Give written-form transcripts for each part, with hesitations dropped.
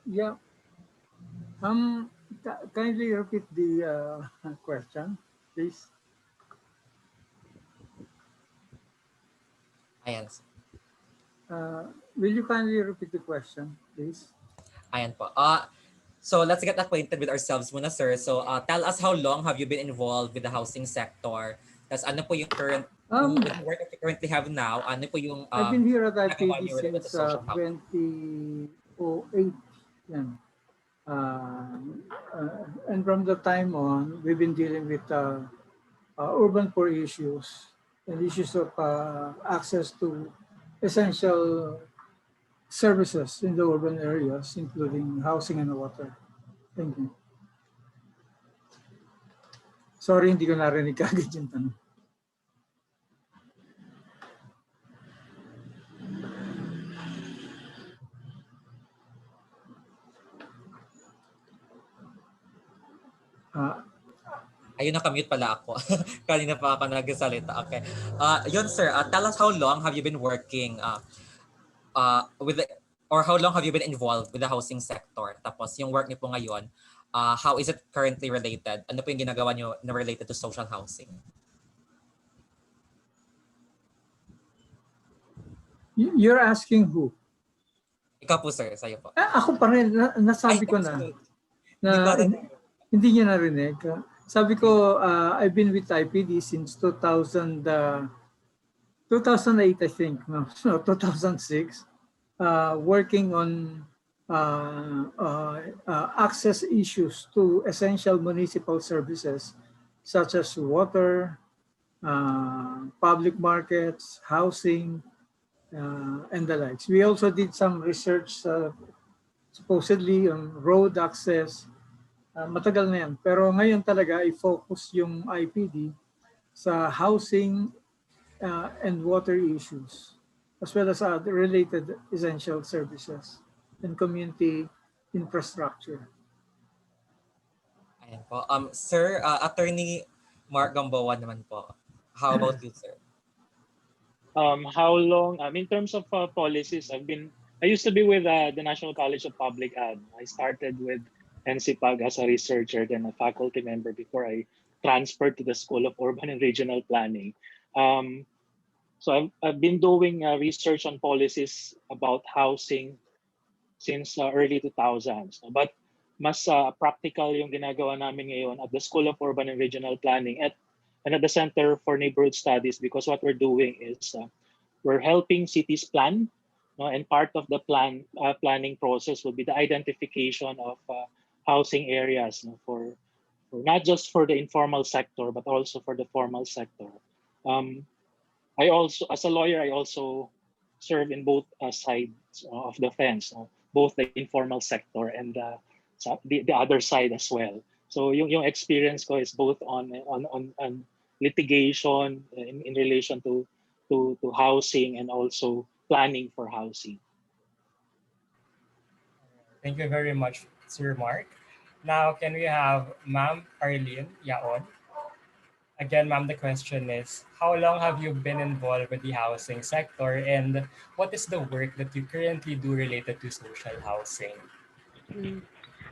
Yeah. Um, Kindly repeat the question, please. Ayan. Uh, will you kindly repeat the question, please? Ayan po. So let's get acquainted with ourselves muna, sir. So tell us, how long have you been involved with the housing sector? Tapos ano po yung current, yung Um, with the work that you currently have now, ano po yung I've been here at ginagawa IPD niyo related to since social housing? 2008. Yan. And from the time on, we've been dealing with urban poor issues and issues of access to essential services in the urban areas, including housing and water. Thank you. Sorry, hindi ko narinig kagad yung tanong. Uh, Ayun, nakamute pala ako. Kanina pa ako nagsalita. Okay. Yun, sir. Tell us, how long have you been working with the, or how long have you been involved with the housing sector? Tapos yung work niyo po ngayon, how is it currently related? Ano po yung ginagawa niyo na related to social housing? you're asking who? Ikaw po, sir. Sa'yo po. Ako pa rin, Ay, nasabi ko na. excuse. Hindi ko Na rin. hindi niya narinig. Sabi ko, I've been with IPD since 2008, I think, no, 2006, working on access issues to essential municipal services such as water, public markets, housing, and the likes. We also did some research supposedly on road access. Matagal na yan. Pero ngayon talaga i-focus yung IPD sa housing and water issues, as well as the related essential services and community infrastructure. Ayan po. Sir, Attorney Mark Gamboa naman po. How about you, sir? How long? In terms of policies, I used to be with the National College of Public Ad. I started with NCPAG as a researcher, then a faculty member before I transferred to the School of Urban and Regional Planning. So I've been doing research on policies about housing since early 2000s. But mas practical yung ginagawa namin ngayon at the School of Urban and Regional Planning and at the Center for Neighborhood Studies, because what we're doing is we're helping cities plan, no? And part of the planning process will be the identification of housing areas, no? For not just for the informal sector but also for the formal sector. Um, I also, as a lawyer, I also serve in both sides of the fence, both the informal sector and the other side as well. So yung experience ko is both on litigation in relation to housing and also planning for housing. Thank you very much, Sir Mark. Now, can we have Ma'am Arlene Yaon? Again, ma'am, the question is, how long have you been involved with the housing sector and what is the work that you currently do related to social housing? Mm.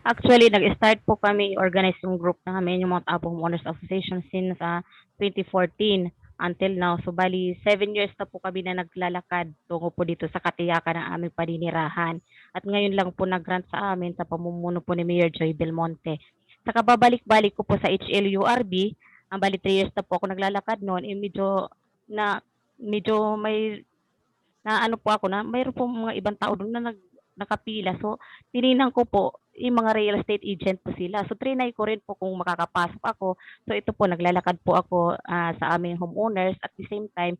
Actually, nag-start po kami organize yung group namin, yung mga Tabong Homeowners Association since 2014 until now. So, bali, 7 years na po kami na naglalakad tungo po dito sa katiyakan ng aming paninirahan. At ngayon lang po nag-grant sa amin sa pamumuno po ni Mayor Joy Belmonte. Sa kababalik-balik ko po sa HLURB, ang bali 3 years na po ako naglalakad noon, medyo may na ano po ako na mayroon po mga ibang tao doon na nakapila. So, tiningnan ko po, yung mga real estate agent po sila. So, trinay ko rin po kung makakapasok ako. So, ito po, naglalakad po ako sa aming homeowners. At the same time,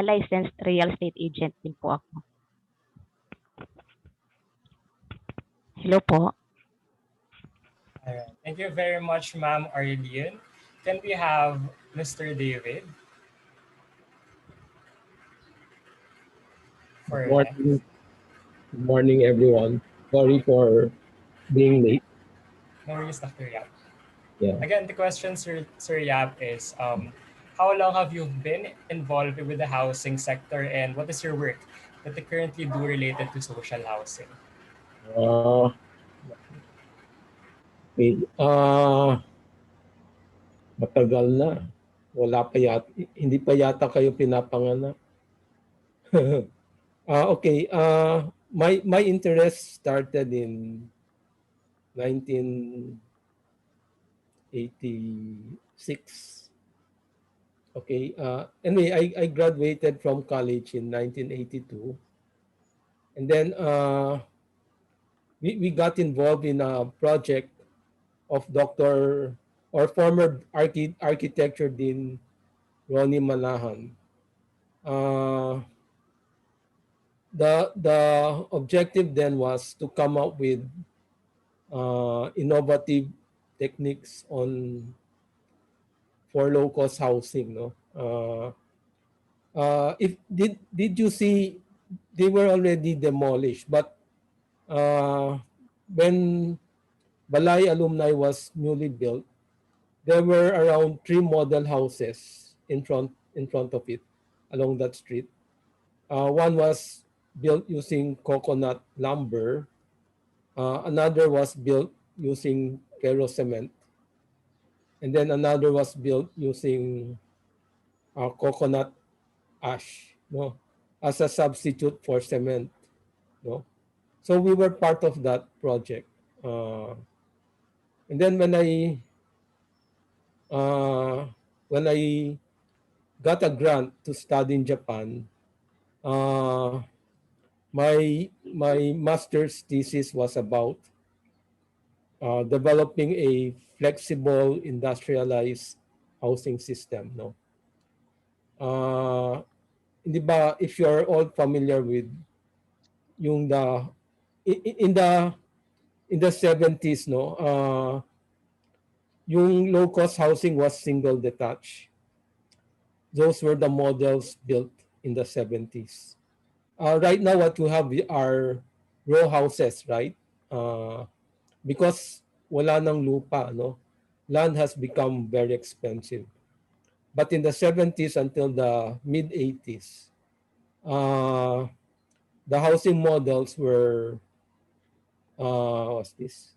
licensed real estate agent din po ako. Hello po. Alright. Thank you very much, Ma'am Arlene. Can we have Mr. David? Good morning. Good morning, everyone. Sorry for being late. No worries, Dr. Yap. Yeah. Again, the question, Sir Yap, is how long have you been involved with the housing sector and what is your work that you currently do related to social housing? Uh, okay. Matagal na. Wala pa yata, hindi pa yata kayo pinapanganak. Okay. My interest started in 1986. Okay. Anyway, I graduated from college in 1982. And then we got involved in a project of Dr. or former architecture dean Ronnie Manahan. Uh, the objective then was to come up with innovative techniques on for low cost housing. No, if did you see they were already demolished, but uh, when Balay Alumni was newly built, there were around 3 model houses in front of it along that street. One was built using coconut lumber. Another was built using Kero cement, and then another was built using coconut ash, no, as a substitute for cement, no. So we were part of that project, and then uh, when I got a grant to study in Japan, uh, my master's thesis was about developing a flexible industrialized housing system. No, uh, hindi ba if you're all familiar with yung the in the 70s, no, yung low cost housing was single detached. Those were the models built in the 70s. Right now, what we have are row houses, right? Because wala nang lupa, no? Land has become very expensive. But in the 70s until the mid 80s, uh, the housing models were what's this?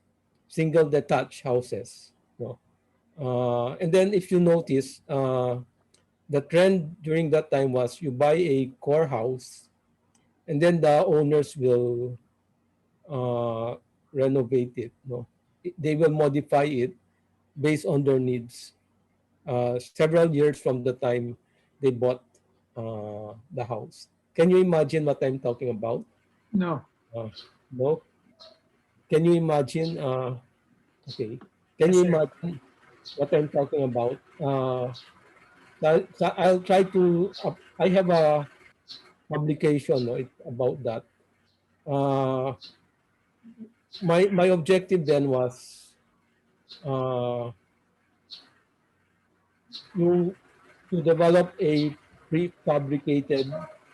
Single detached houses, no? And then if you notice, the trend during that time was you buy a core house, and then the owners will uh, renovate it. No, they will modify it based on their needs. Several years from the time they bought the house. Can you imagine what I'm talking about? No. Uh, no. Can you imagine? Okay. Can Yes, you sir. imagine what I'm talking about? So I'll try to. I have a publication, no, about that. Uh, my objective then was uh, yung to develop a prefabricated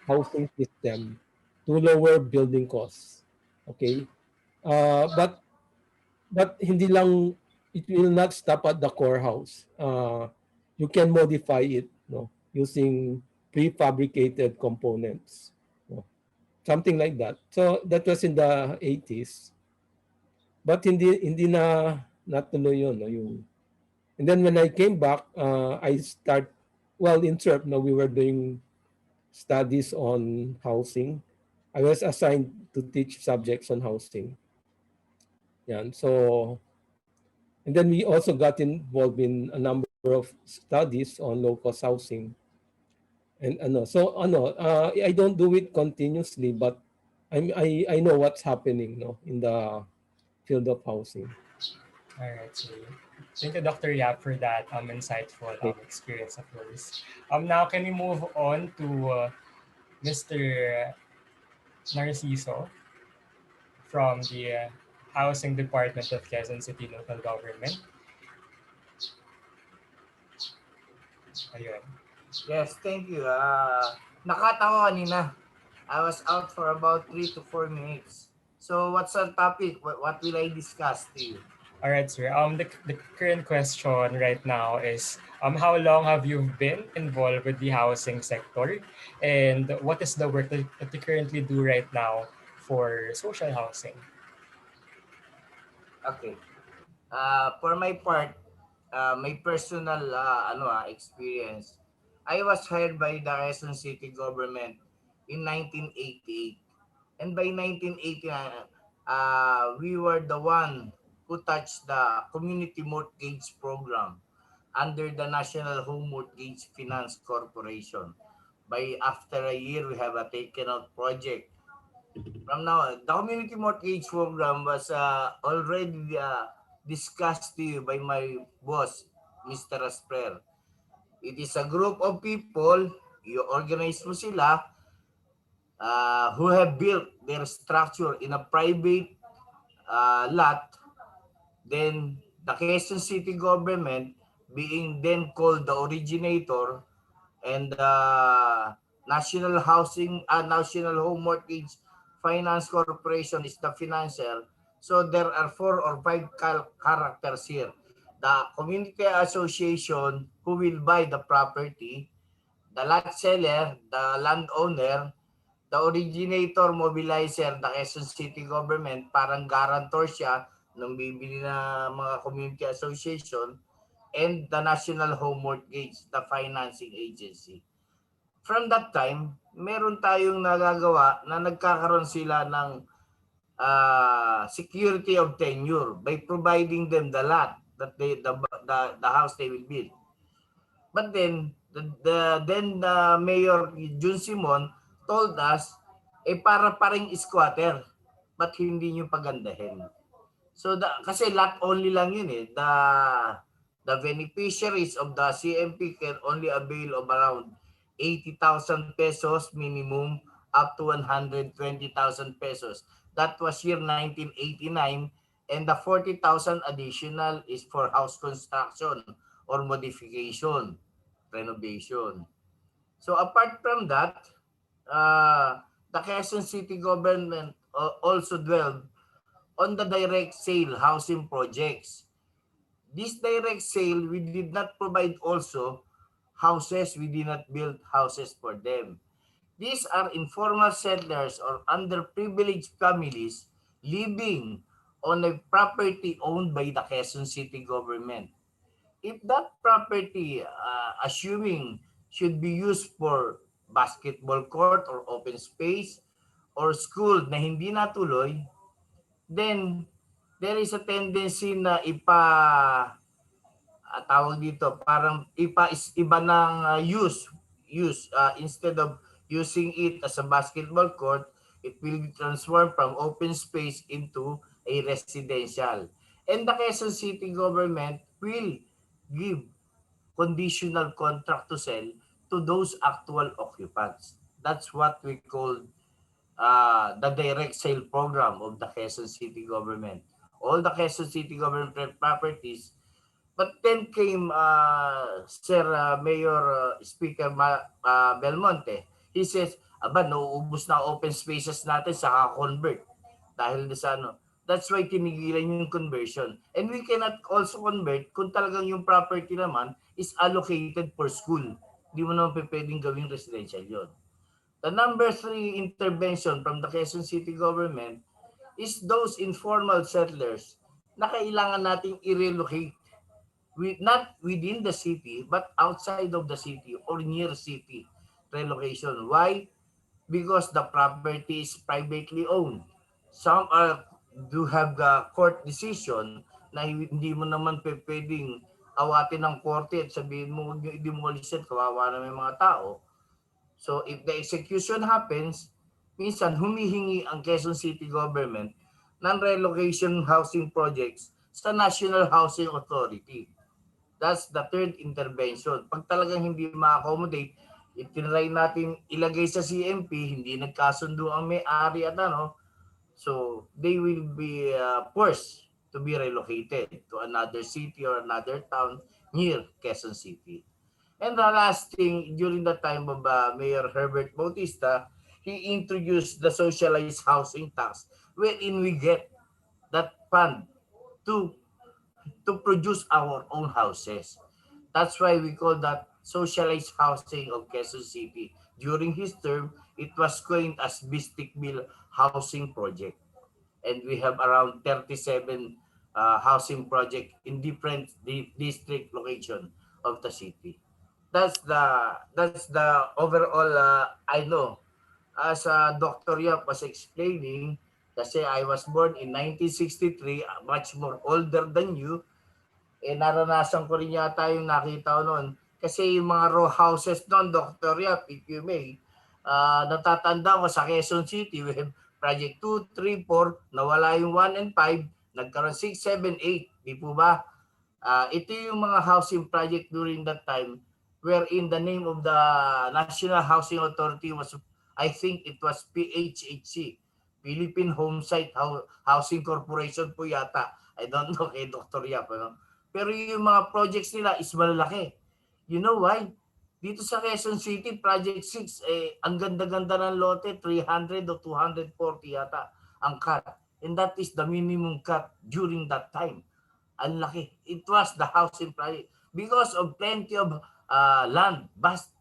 housing system to lower building costs. Okay? But hindi lang, it will not stop at the core house. You can modify it, no, using prefabricated components. No? Something like that. So that was in the 80s. But hindi na natuloy yun, no, yung. And then when I came back, I start well in CERP. No, we were doing studies on housing. I was assigned to teach subjects on housing. Yan. So, and then we also got involved in a number of studies on low-cost housing. And so I don't do it continuously, but I know what's happening, no, in the field of housing. All right, so thank you, Dr. Yap, for that insightful Okay. experience of yours. Now can we move on to Mr. Narciso from the Housing Department of Quezon City Local Government? Ayun. Yes, thank you. Nakat ako kanina. I was out for about 3 to 4 minutes. So what's our topic? What will I discuss to you? All right, sir. The current question right now is how long have you been involved with the housing sector, and what is the work that you currently do right now for social housing? Okay. For my part, my personal experience, I was hired by the Quezon City government in 1988. And by 1989, we were the one who touched the community mortgage program under the National Home Mortgage Finance Corporation. By after a year, we have a taken out project. From now on, the community mortgage program was already discussed to you by my boss, Mr. Asper. It is a group of people, you organize mo sila, who have built their structure in a private lot. Then the Quezon City government, being then called the originator, and the National Home Mortgage Finance Corporation is the financier. So there are four or five characters here. The community association who will buy the property, the lot seller, the landowner, the originator, mobilizer, the Quezon City government, parang guarantor siya nung bibili na mga community association, and the National Home Mortgage, the financing agency. From that time, meron tayong nagagawa na nagkakaroon sila ng security of tenure by providing them the lot that the house they will build. But then the Mayor Jun Simon told us, para paring squatter, but hindi nyo pagandahin. So kasi lot only lang yun eh. The beneficiaries of the CMP can only avail of around 80,000 pesos minimum up to 120,000 pesos. That was year 1989, and the 40,000 additional is for house construction or modification, renovation. So apart from that, the Quezon City government also dwelled on the direct sale housing projects. This direct sale, we did not provide also houses. We did not build houses for them. These are informal settlers or underprivileged families living on a property owned by the Quezon City government. If that property, assuming, should be used for basketball court or open space or school na hindi natuloy, then there is a tendency na tawag dito, parang iba ng instead of using it as a basketball court, it will be transformed from open space into a residential. And the Quezon City government will give conditional contract to sell to those actual occupants. That's what we call the direct sale program of the Quezon City government. All the Quezon City government properties. But then came Sir Mayor Speaker Belmonte. He says, aba, nauubos na open spaces natin sa convert dahil sa ano. That's why tinigilan yung conversion. And we cannot also convert kung talagang yung property naman is allocated for school. Hindi mo naman pwedeng gawing residential yon. The number 3 intervention from the Quezon City government is those informal settlers na kailangan nating i-relocate, not within the city but outside of the city or near city relocation. Why? Because the property is privately owned. Some do have the court decision na hindi mo naman pwedeng awatin ng korte at sabihin mo huwag nyo i-demolish yan, kawawa na may mga tao. So if the execution happens, minsan humihingi ang Quezon City government ng relocation housing projects sa National Housing Authority. That's the third intervention. Pag talagang hindi ma-accommodate, itinry natin ilagay sa CMP, hindi nagkasundo ang may-ari at so they will be forced to be relocated to another city or another town near Quezon City. And the last thing, during the time of Mayor Herbert Bautista, he introduced the socialized housing tax wherein we get that fund to produce our own houses. That's why we call that socialized housing of Quezon City. During his term, it was coined as Bistik Bill Housing Project. And we have around 37 housing project in different district location of the city. That's the overall I know. As Dr. Yap was explaining, kasi I was born in 1963, much more older than you, naranasan ko rin yata yung nakita ko noon. Kasi yung mga row houses noon, Dr. Yap, if you may, natatanda ko sa Quezon City, we have Project 2, 3, 4, nawala yung 1 and 5, nagkaroon 6, 7, 8, di po ba? Ito yung mga housing project during that time wherein the name of the National Housing Authority was, I think it was PHHC, Philippine Homesite Housing Corporation po yata. I don't know kay Dr. Yap. Ano? Pero yung mga projects nila is malalaki. You know why? Dito sa Quezon City, Project 6, ang ganda-ganda ng lote, 300 o 240 yata ang cut. And that is the minimum cut during that time. Ang laki. It was the housing project because of plenty of land, vast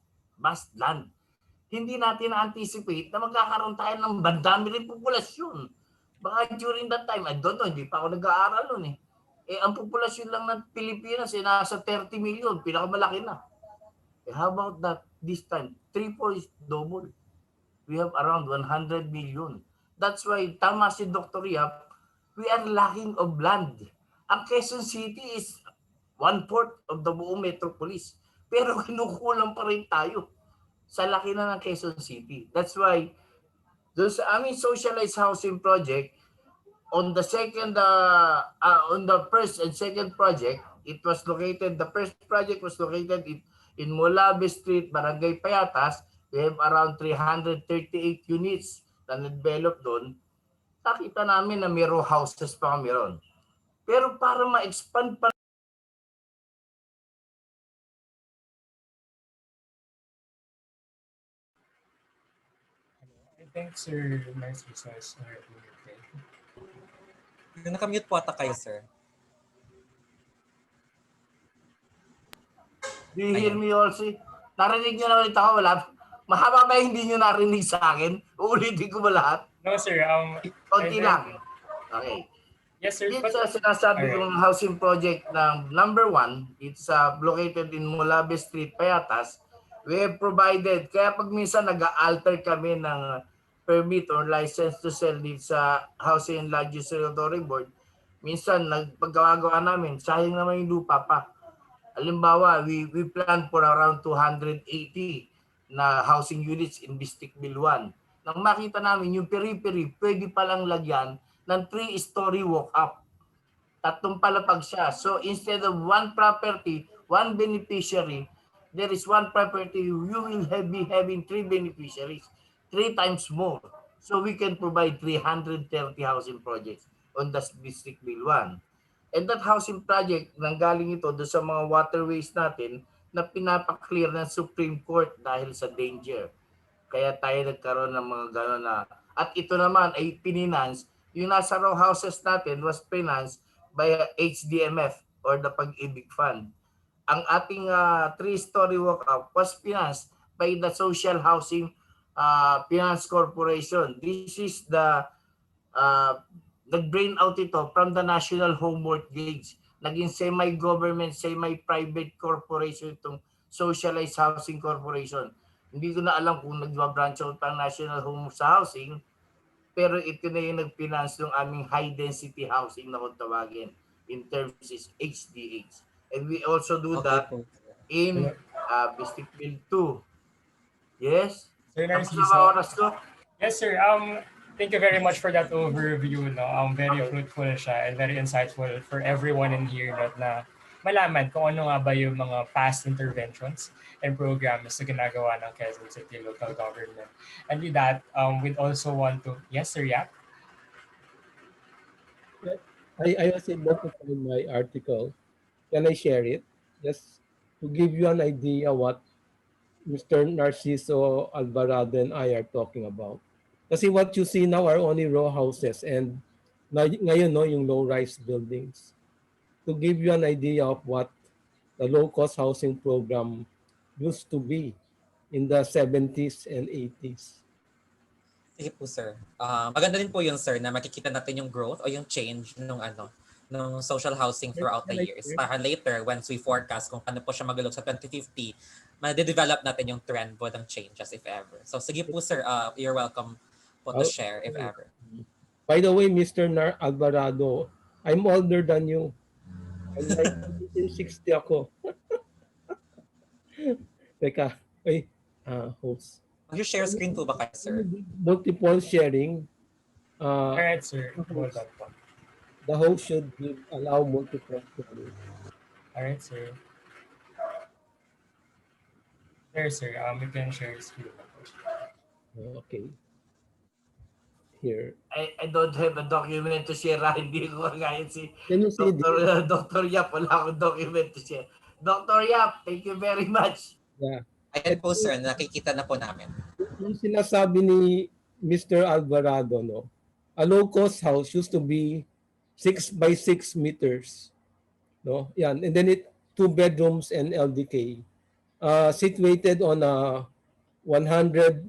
land. Hindi natin na-anticipate na magkakaroon tayo ng bandami rin populasyon. Baka during that time, I don't know, hindi pa ako nag-aaral noon eh. Ang populasyon lang ng Pilipinas nasa 30 million, pinakamalaki na. How about that this time? 3-4 is double. We have around 100 million. That's why, tama si Dr. Yap, we are lacking of land. Ang Quezon City is 1/4 of the buong metropolis. Pero kinukulang pa rin tayo sa laki na ng Quezon City. That's why, doon sa aming socialized housing project, on the first and second project, the first project was located in Molabe Street, Barangay Payatas. We have around 338 units na na-develop doon. Nakita namin na may row houses pa kami ron. Pero para ma-expand pa I think Sir Narciso is already muted. Nakamute po ata kayo, sir. Do you hear me also? Narinig nyo na ulit ako? Wala. Mahaba ba hindi nyo narinig sa akin? Uulitin ko ba lahat? No, sir. Konti lang. Okay. Yes, sir. Dito sa sinasabi kong housing project ng number 1, it's located in Molabe Street, Payatas. We have provided, kaya pag minsan nag-alter kami ng permit or license to sell dito sa Housing and Land Use Regulatory Board, minsan paggawa namin, sayang naman yung lupa pa. Halimbawa, we plan for around 280 na housing units in District Bill 1. Nang makita namin yung periphery, pwede palang lagyan ng 3-story walk-up. 3 palapag siya. So instead of 1 property, 1 beneficiary, there is 1 property, you will be having 3 beneficiaries, 3 times more. So we can provide 330 housing projects on the District Bill 1. And that housing project, nanggaling ito doon sa mga waterways natin na pinapaklear ng Supreme Court dahil sa danger. Kaya tayo nagkaroon ng mga gano'n na. At ito naman ay pinance, yung nasa row houses natin was financed by HDMF or the Pag-ibig Fund. Ang ating 3-story walk-up was financed by the Social Housing Finance Corporation. This is the nag-brain out ito from the National Home Mortgage. Naging semi-government, semi-private corporation itong Socialized Housing Corporation. Hindi ko na alam kung nag-branch out ang National Home sa housing, pero ito na yung nag-finance ng aming high-density housing na kung tawagin. In terms is HDH. And we also do that in District Bill 2. Yes? Sir Tapos Narciso. na ba oras ko? Yes, sir. Thank you very much for that overview. No? Very fruitful siya and very insightful for everyone in here na malaman kung ano nga ba yung mga past interventions and programs na ginagawa ng Quezon City local government. And with that, we'd also want to... Yes, sir, yeah? I was able to find my article. Can I share it? Just to give you an idea what Mr. Narciso Alvarado and I are talking about. Kasi what you see now are only row houses and ngayon no, yung low-rise buildings. To give you an idea of what the low-cost housing program used to be in the 70s and 80s. Sige po, sir. Maganda din po yun, sir, na makikita natin yung growth o yung change nung ng social housing throughout the years. Para later, once we forecast kung paano po siya magalog sa 2050, ma-develop natin yung trend po ng changes if ever. So sige po sir, you're welcome po to share if ever. By the way, Mr. Alvarado, I'm older than you. I'm like 1960 ako. Teka, ay, host. Mag-share screen po ba kayo, sir? Multiple sharing. Alright, sir. Hold on po. The host should allow multiple sharing. Alright, sir. There, sir. You can share screen. Okay. Here. I don't have a document to share. Hindi ko kagaya si Can you see Dr. Yap. Wala akong document to share. Dr. Yap, thank you very much. Yeah. Ayan po sir, nakikita na po namin. Yung sinasabi ni Mr. Alvarado, no? A low-cost house used to be 6 by 6 meters. No? Yan. And then 2 bedrooms and LDK. Situated on a 110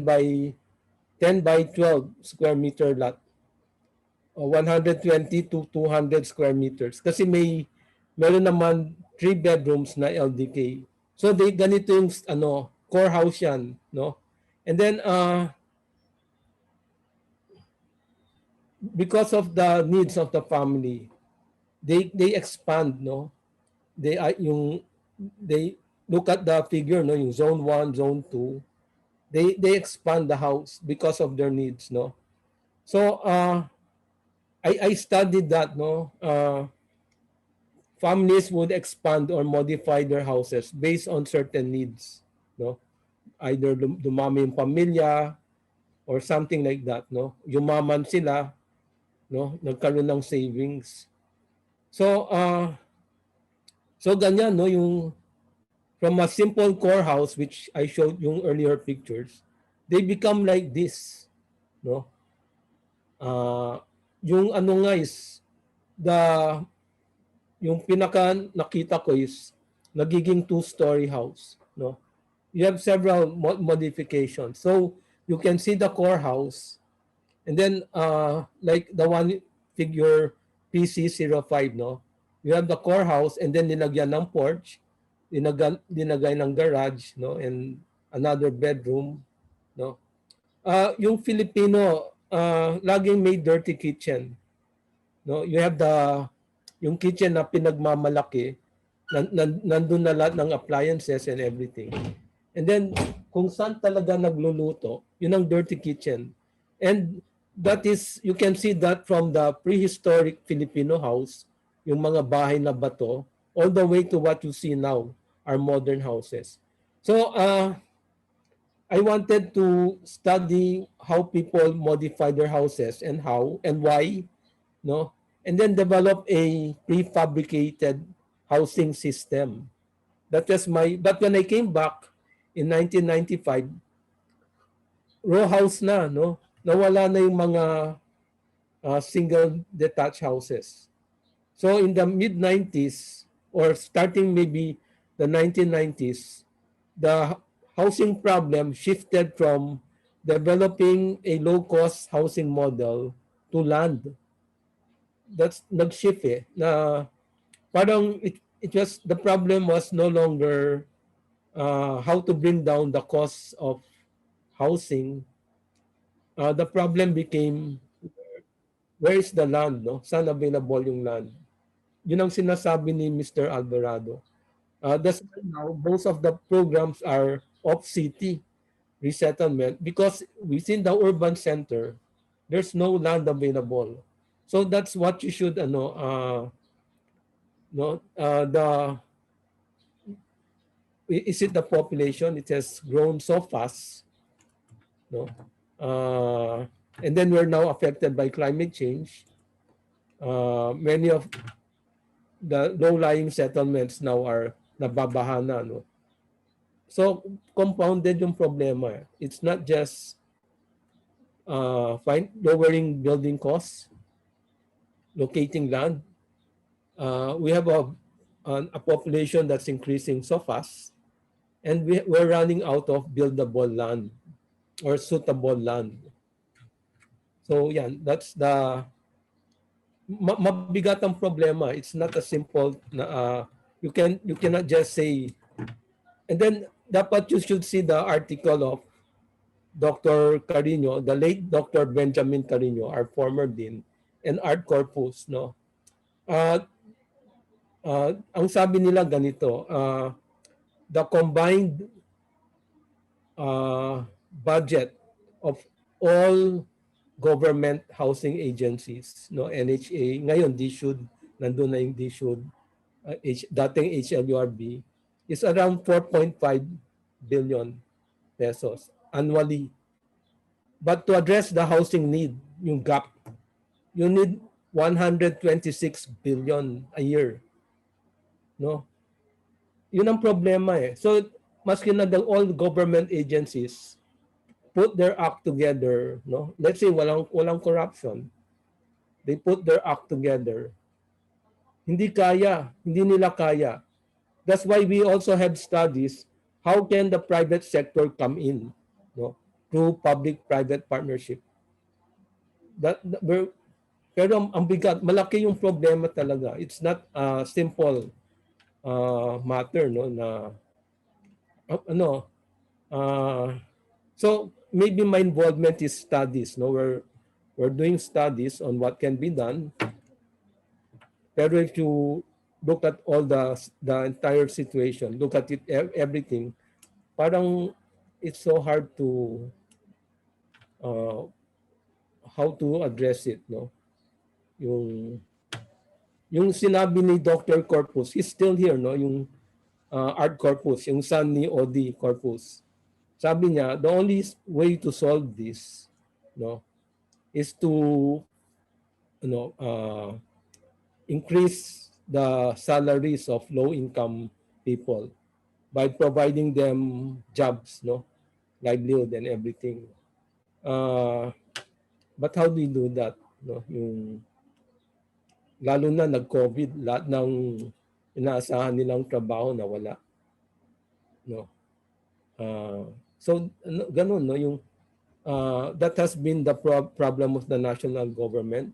by 10 by 12 square meter lot. 120 to 200 square meters. Kasi meron naman 3 bedrooms na LDK. So ganito yung core house yan, no? And then because of the needs of the family, they expand, no? They look at the figure, no, yung zone 1, zone 2. They expand the house because of their needs, no? So I studied that, no? Families would expand or modify their houses based on certain needs, no? Either dumami yung pamilya or something like that, no? Yumaman sila, no? Nagkaroon ng savings. So ganyan, no, yung from a simple core house which I showed yung earlier pictures, they become like this, no? Yung nga is yung pinaka nakita ko is nagiging 2-story house, no? You have several modifications. So you can see the core house, and then like the one figure PC05, no? You have the core house, and then nilagyan ng porch, dinagay ng garage, no, and another bedroom, no. Yung Filipino laging may dirty kitchen, no. You have yung kitchen na pinagmamalaki, nandun na lahat ng appliances and everything. And then kung saan talaga nagluluto, yun ang dirty kitchen. And that is, you can see that from the prehistoric Filipino house, yung mga bahay na bato, all the way to what you see now, our modern houses. So I wanted to study how people modify their houses and how and why, no? And then develop a prefabricated housing system. That was but when I came back in 1995, row house na, no? Nawala na yung mga single detached houses. So in the mid-90s, or starting maybe the 1990s, the housing problem shifted from developing a low-cost housing model to land. That's nag-shift na parang it was, the problem was no longer how to bring down the cost of housing. The problem became, where is the land, no? Saan available yung land? Yun ang sinasabi ni Mr. Alvarado. That's why now most of the programs are off-city resettlement because within the urban center, there's no land available. So that's what you should is it the population? It has grown so fast, no? And then we're now affected by climate change. Many of the low-lying settlements now are nababaha na, no? So compounded yung problema. It's not just lowering building costs, locating land. We have a population that's increasing so fast, and we're running out of buildable land or suitable land. So yeah, that's the mabigat ang problema. It's not a simple na you cannot just say. And then dapat you should see the article of Dr. Carino, the late Dr. Benjamin Carino, our former dean, and Art Corpus, no. Uh, ang sabi nila ganito, the combined budget of all government housing agencies, no, NHA, ngayon DSUD, nandun na yung DSUD, dating HLURB, is around 4.5 billion pesos annually. But to address the housing need, yung gap, you need 126 billion a year. No? Yun ang problema eh. So, maski na all government agencies put their act together, no? Let's say walang corruption. They put their act together. Hindi nila kaya. That's why we also have studies, how can the private sector come in, no? Through public-private partnership. Pero ang bigat, malaki yung problema talaga. It's not a simple matter, no, na so maybe my involvement is studies, no, we're doing studies on what can be done. Pero if you look at all the entire situation, look at it everything, parang it's so hard to how to address it, no. Yung sinabi ni Dr. Corpus, he's still here, no, yung Art Corpus, yung son ni OD Corpus. Sabi niya, the only way to solve this, no, is to increase the salaries of low-income people by providing them jobs, no, livelihood and everything. But how do you do that? No, lalo na nag-COVID, lahat ng inaasahan nilang trabaho nawala. No. So ganun, no, yung that has been the problem of the national government.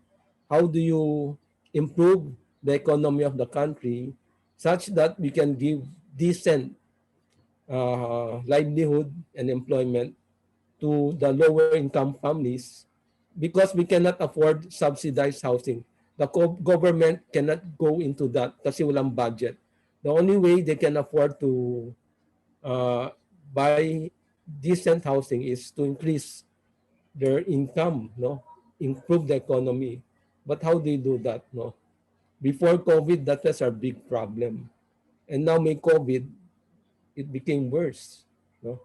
How do you improve the economy of the country such that we can give decent livelihood and employment to the lower income families, because we cannot afford subsidized housing. The government cannot go into that kasi walang budget. The only way they can afford to buy decent housing is to increase their income, no, improve the economy. But how do you do that, no? Before COVID, that was our big problem, and now may COVID, it became worse, no,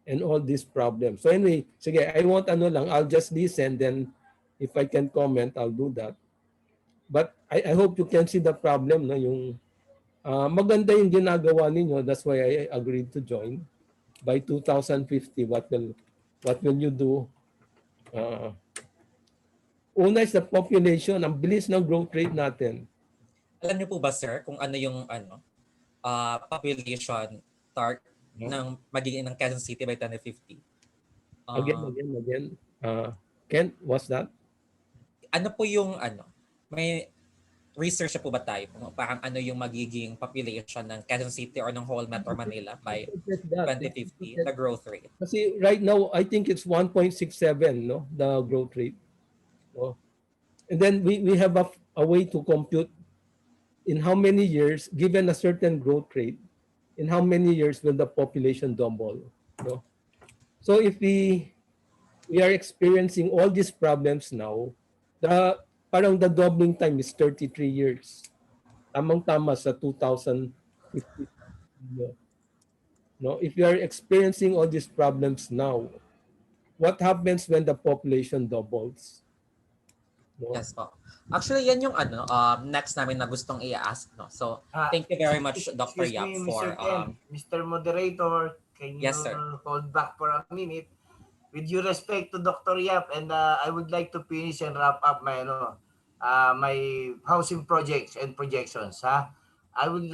and all these problems. So anyway, sige, I want lang, I'll just listen, then if I can comment, I'll do that. But I hope you can see the problem, no, yung maganda yung ginagawa ninyo, that's why I agreed to join. By 2050, what will you do? Una is the population, ang bilis ng growth rate natin. Alam niyo po ba, sir, kung ano yung population ng magiging ng Quezon City by 2050? Again. Ken, what's that? Ano po yung may research po ba tayo? Parang ano yung magiging population ng Quezon City or ng whole Metro Manila by 2050, the growth rate? Kasi right now, I think it's 1.67, no, the growth rate. No? And then we have a way to compute in how many years, given a certain growth rate, in how many years will the population double? No? So if we are experiencing all these problems now, parang the doubling time is 33 years. Tamang-tama sa 2050. No? If we are experiencing all these problems now, what happens when the population doubles? No? Yes po. Actually, yan yung next namin na gustong i-ask. No? So, thank you very much, Dr. Yap, for... Mr. Moderator, can you yes, sir, hold back for a minute? With due respect to Dr. Yap, and I would like to finish and wrap up my my housing projects and projections. I would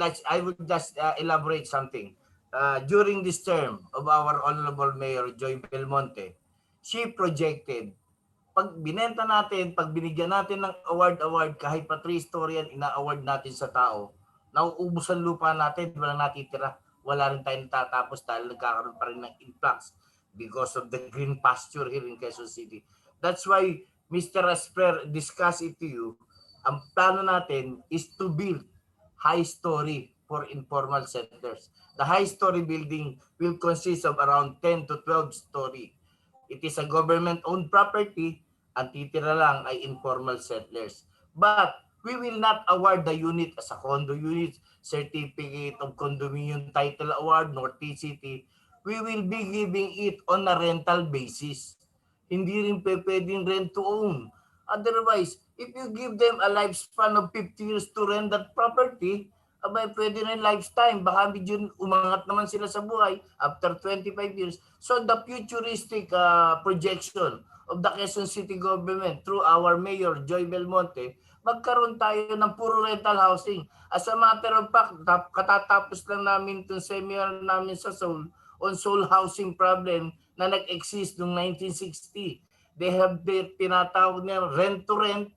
just elaborate something. During this term of our Honorable Mayor Joy Belmonte, she projected pag binenta natin, pag binigyan natin ng award, kahit pa 3-story yan, ina-award natin sa tao, nauubos ang lupa natin, walang natitira. Wala rin tayong natatapos dahil nagkakaroon pa rin ng influx because of the green pasture here in Quezon City. That's why Mr. Asper discussed it to you. Ang plano natin is to build high story for informal settlers. The high story building will consist of around 10 to 12 story. It is a government-owned property. Ang titira lang ay informal settlers. But we will not award the unit as a condo unit, certificate of condominium title award, nor TCT. We will be giving it on a rental basis. Hindi rin pwedeng rent to own. Otherwise, if you give them a lifespan of 50 years to rent that property, abay pwede rin lifetime. Baka medyo umangat naman sila sa buhay after 25 years. So the futuristic projection of the Quezon City government through our Mayor Joy Belmonte, magkaroon tayo ng puro rental housing. As a matter of fact, katatapos lang namin itong seminar namin sa Seoul on Seoul housing problem na nag-exist noong 1960. They have their tinatawag na rent to rent,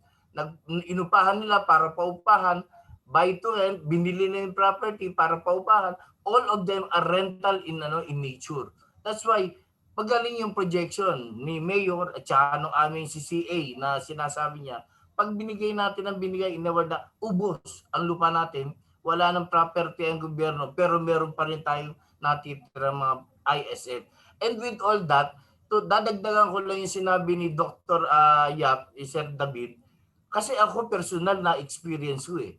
inupahan nila para paupahan, buy to rent, binili na yung property para paupahan. All of them are rental in nature. That's why magaling yung projection ni Mayor at saka nung aming CCA na sinasabi niya, pag binigay natin ang binigay, inaward na ubos ang lupa natin, wala ng property ang gobyerno, pero meron pa rin tayong natitira mga ISF. And with all that, to dadagdagan ko lang yung sinabi ni Dr. Yap, Sir David, kasi ako personal na experience ko eh.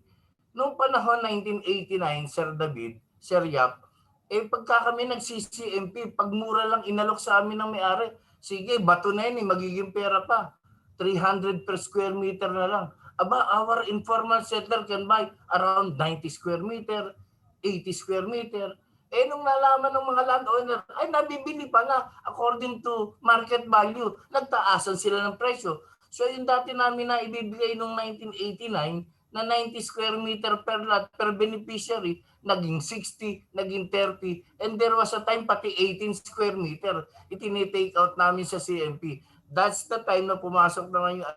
Noong panahon 1989, Sir David, Sir Yap, pagka kami nag-CCMP, pag mura lang inalok sa amin ng may-ari, sige, bato na yun magiging pera pa. 300 per square meter na lang. Aba, our informal settler can buy around 90 square meter, 80 square meter. Nung nalaman ng mga landowner, ay nabibili pa nga according to market value. Nagtaasan sila ng presyo. So yung dati namin na ibibigay noong 1989 na 90 square meter per lot per beneficiary, naging 60, naging 30, and there was a time pati 18 square meter itinitake out namin sa CMP. That's the time na pumasok naman yung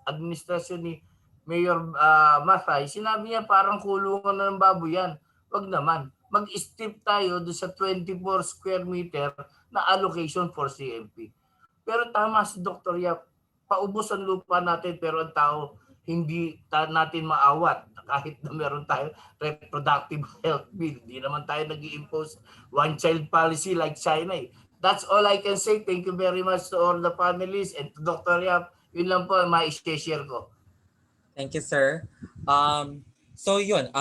administrasyon ni Mayor Mathay. Sinabi niya parang kulungan na ng baboy yan. Wag naman. Mag-strip tayo doon sa 24 square meter na allocation for CMP. Pero tama si Dr. Yap, paubos ang lupa natin pero ang tao hindi natin maawat kahit na meron tayo reproductive health bill. Hindi naman tayo nag-i-impose one-child policy like China. That's all I can say. Thank you very much to all the panelists and to Dr. Yap. Yun lang po ang ma-share ko. Thank you, sir. So yun,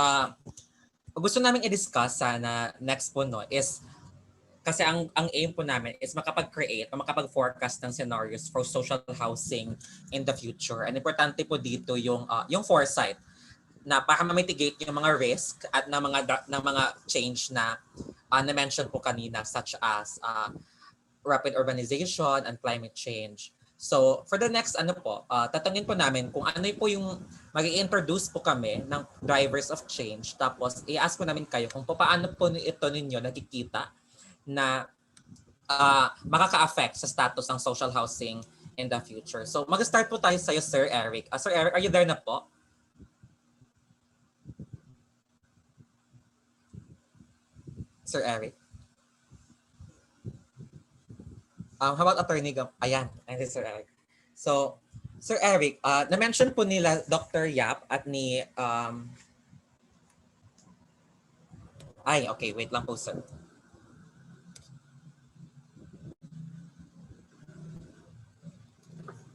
gusto namin i-discuss sana next po no is kasi ang aim po namin is makapag-create o makapag-forecast ng scenarios for social housing in the future. And importante po dito yung foresight na para ma-mitigate yung mga risk at na mga change na na-mention po kanina such as rapid urbanization and climate change. So for the next tatanungin po namin kung ano po yung mag-i-introduce po kami ng drivers of change. Tapos i-ask po namin kayo kung paano po ito ninyo nakikita na makaka-affect sa status ng social housing in the future. So mag-start po tayo sa iyo, Sir Eric. Sir Eric, are you there na po? Sir Eric? How about Attorney Gam? Ayan, Sir Eric. So, Sir Eric, na-mention po nila Dr. Yap at ni... okay, wait lang po, sir.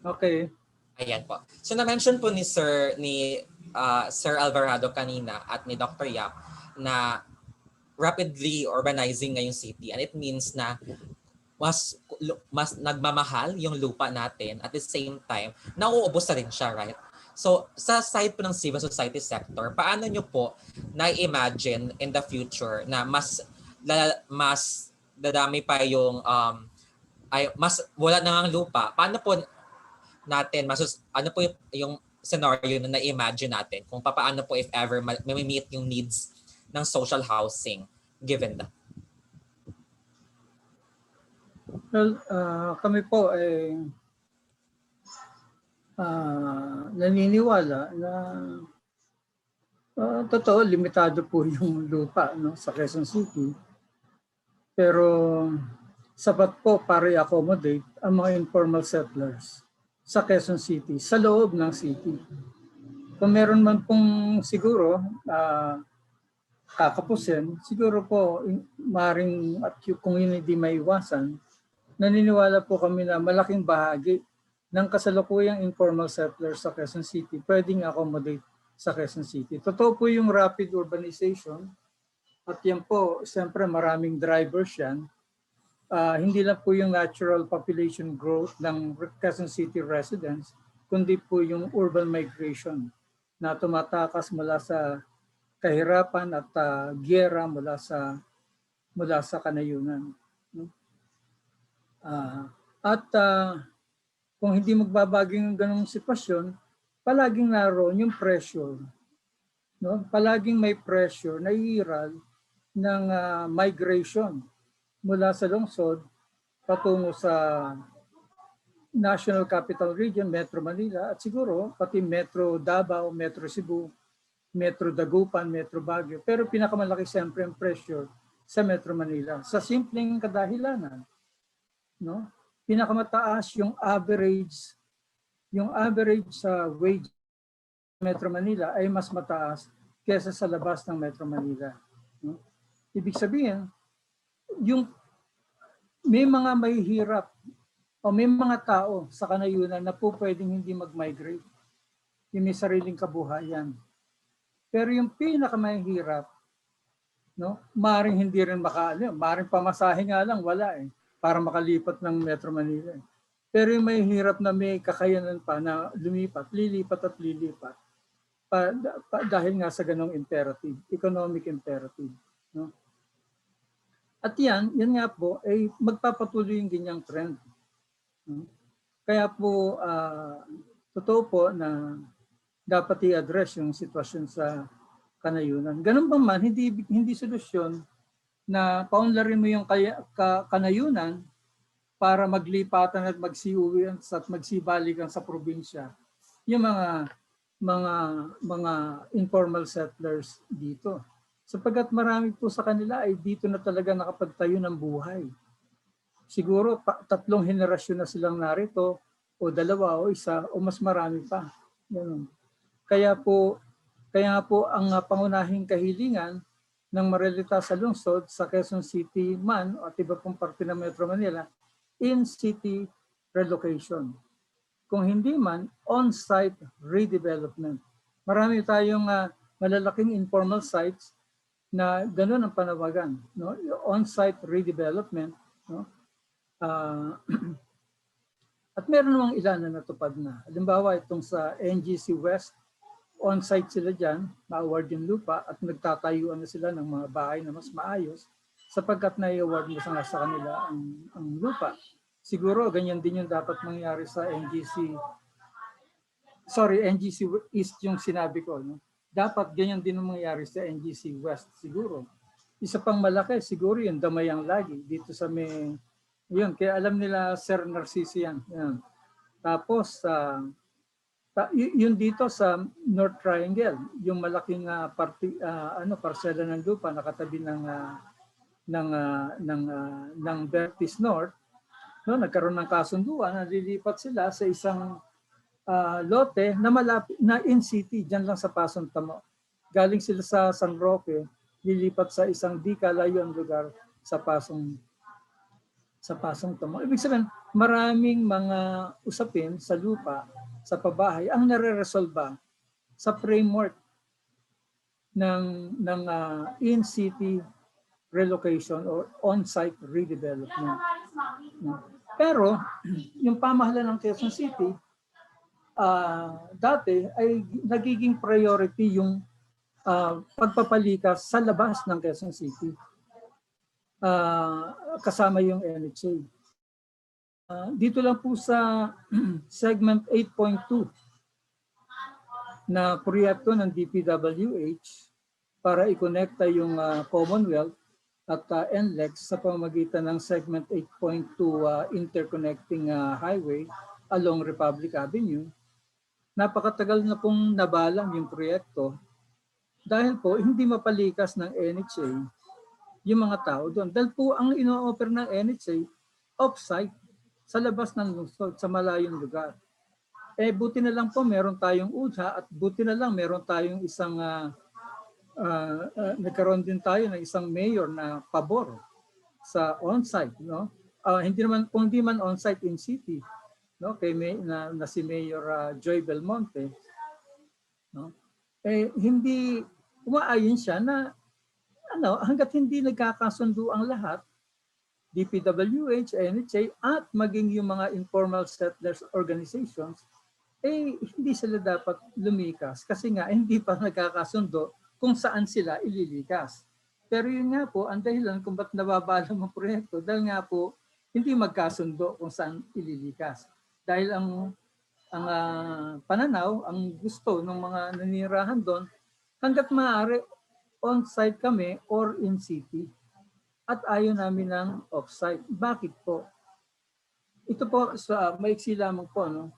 Okay. Ayan po. So, na-mention po ni Sir Alvarado kanina at ni Dr. Yap na rapidly urbanizing ngayong city, and it means na mas nagmamahal yung lupa natin at the same time nauubos na rin siya, right? So sa side po ng civil society sector, paano nyo po na-imagine in the future na mas dadami pa yung mas wala na ng lupa? Paano po natin ano po yung scenario na na-imagine natin kung paano po if ever may meet yung needs ng social housing given that? Well, kami po naniniwala na totoo, limitado po yung lupa, no, sa Quezon City. Pero sapat po para i-accommodate ang mga informal settlers sa Quezon City, sa loob ng city. Kung meron man pong siguro kakapusin, siguro po maring at kung yun hindi maiwasan, naniniwala po kami na malaking bahagi ng kasalukuyang informal settlers sa Quezon City pwedeng accommodate sa Quezon City. Totoo po yung rapid urbanization at yan po, siyempre maraming drivers yan. Hindi lang po yung natural population growth ng Quezon City residents, kundi po yung urban migration na tumatakas mula sa kahirapan at giyera mula sa kanayunan. At kung hindi magbabago yung ganung sitwasyon, palaging naroon yung pressure. No? Palaging may pressure, naiiral ng migration mula sa lungsod patungo sa National Capital Region, Metro Manila, at siguro pati Metro Davao, Metro Cebu, Metro Dagupan, Metro Baguio. Pero pinakamalaki siyempre ang pressure sa Metro Manila sa simpleng kadahilanan. No? Pinakamataas yung average sa wage sa Metro Manila ay mas mataas kaysa sa labas ng Metro Manila. No? Ibig sabihin, yung may mga mahihirap o may mga tao sa kanayunan na po pwedeng hindi mag-migrate. Yung may sariling kabuhayan. Pero yung pinakamahirap, no, maaaring hindi rin maaaring pamasahe nga lang, wala para makalipat ng Metro Manila. Pero yung may hirap na may kakayanan pa na lilipat at lilipat dahil nga sa ganong imperative, economic imperative. No? At yan nga po ay magpapatuloy yung ganyang trend. No? Kaya po, totoo po na dapat i-address yung sitwasyon sa kanayunan. Ganun ba man, hindi solusyon na paunlarin mo yung kanayunan para maglipatan at magsiuwian at magsibalikan sa probinsya yung mga informal settlers dito. Sapagkat marami po sa kanila ay dito na talaga nakapagtayo ng buhay. Siguro 3 henerasyon na silang narito o 2 o 1 o mas marami pa. Ganun. Kaya po ang pangunahing kahilingan ng marelita sa lungsod sa Quezon City man at iba pong parte ng Metro Manila, in-city relocation. Kung hindi man, on-site redevelopment. Marami tayong malalaking informal sites na gano'n ang panawagan. No? On-site redevelopment. No? At meron namang ilan na natupad na. Halimbawa, itong sa NGC West, on-site sila dyan, ma-award yung lupa at nagtatayuan na sila ng mga bahay na mas maayos sapagkat na-award mo sa kanila ang lupa. Siguro ganyan din yung dapat mangyari sa NGC East yung sinabi ko. No? Dapat ganyan din ang mangyari sa NGC West siguro. Isa pang malaki siguro yung Damayang Lagi dito sa yun, kaya alam nila Sir Narciso yan. Tapos yun dito sa North Triangle, yung malaking parsela ng lupa nakatabi ng Vertis North, no, nagkaroon ng kasunduan na lilipat sila sa isang lote na malapit na in city diyan lang sa Pasong Tamo. Galing sila sa San Roque, lilipat sa isang di kalayuan lugar sa Pasong Tamo. Ibig sabihin, maraming mga usapin sa lupa, sa pabahay, ang nare-resolba sa framework ng in-city relocation or on-site redevelopment. Pero yung pamahalaan ng Quezon City, dati ay nagiging priority yung pagpapalikas sa labas ng Quezon City. Kasama yung NHA. Dito lang po sa segment 8.2 na proyekto ng DPWH para i-connecta yung Commonwealth at NLEX sa pamamagitan ng segment 8.2 interconnecting highway along Republic Avenue. napakatagal na pong nabalang yung proyekto dahil po hindi mapalikas ng NHA yung mga tao doon. Dahil po ang ino-offer ng NHA off-site sa labas ng lungsod, sa malayong lugar. Buti na lang po meron tayong UJA at buti na lang meron tayong isang nagkaroon din tayo ng isang mayor na pabor sa on-site, no? Hindi naman kung hindi man on-site in city, no? Kay na si Mayor Joy Belmonte, no? Hindi umaayon siya na hangga't hindi nagkakasundo ang lahat, DPWH, NHA at maging yung mga informal settlers organizations, hindi sila dapat lumikas kasi nga hindi pa nagkakasundo kung saan sila ililikas. Pero yun nga po, ang dahilan kung ba't nababalang ang proyekto, dahil nga po hindi magkasundo kung saan ililikas. Dahil ang pananaw, ang gusto ng mga nanirahan doon, hanggat maaari on-site kami or in city. At ayaw namin ng off-site. Bakit po? Ito po, maiksi lamang po, no?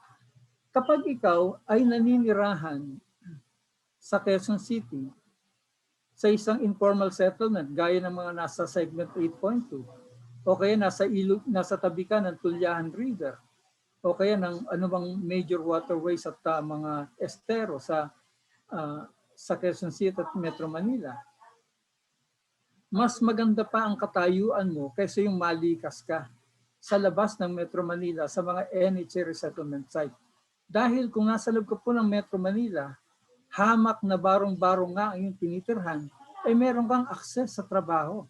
Kapag ikaw ay naninirahan sa Quezon City, sa isang informal settlement, gaya ng mga nasa segment 8.2, o kaya nasa tabi ka ng Tulyahan River, o kaya ng anumang major waterways at mga estero sa Quezon City at Metro Manila, mas maganda pa ang katayuan mo kaysa yung malikas ka sa labas ng Metro Manila sa mga NHA resettlement site. Dahil kung nasa loob ka po ng Metro Manila, hamak na barong-barong nga ang iyong tinitirhan, meron kang access sa trabaho.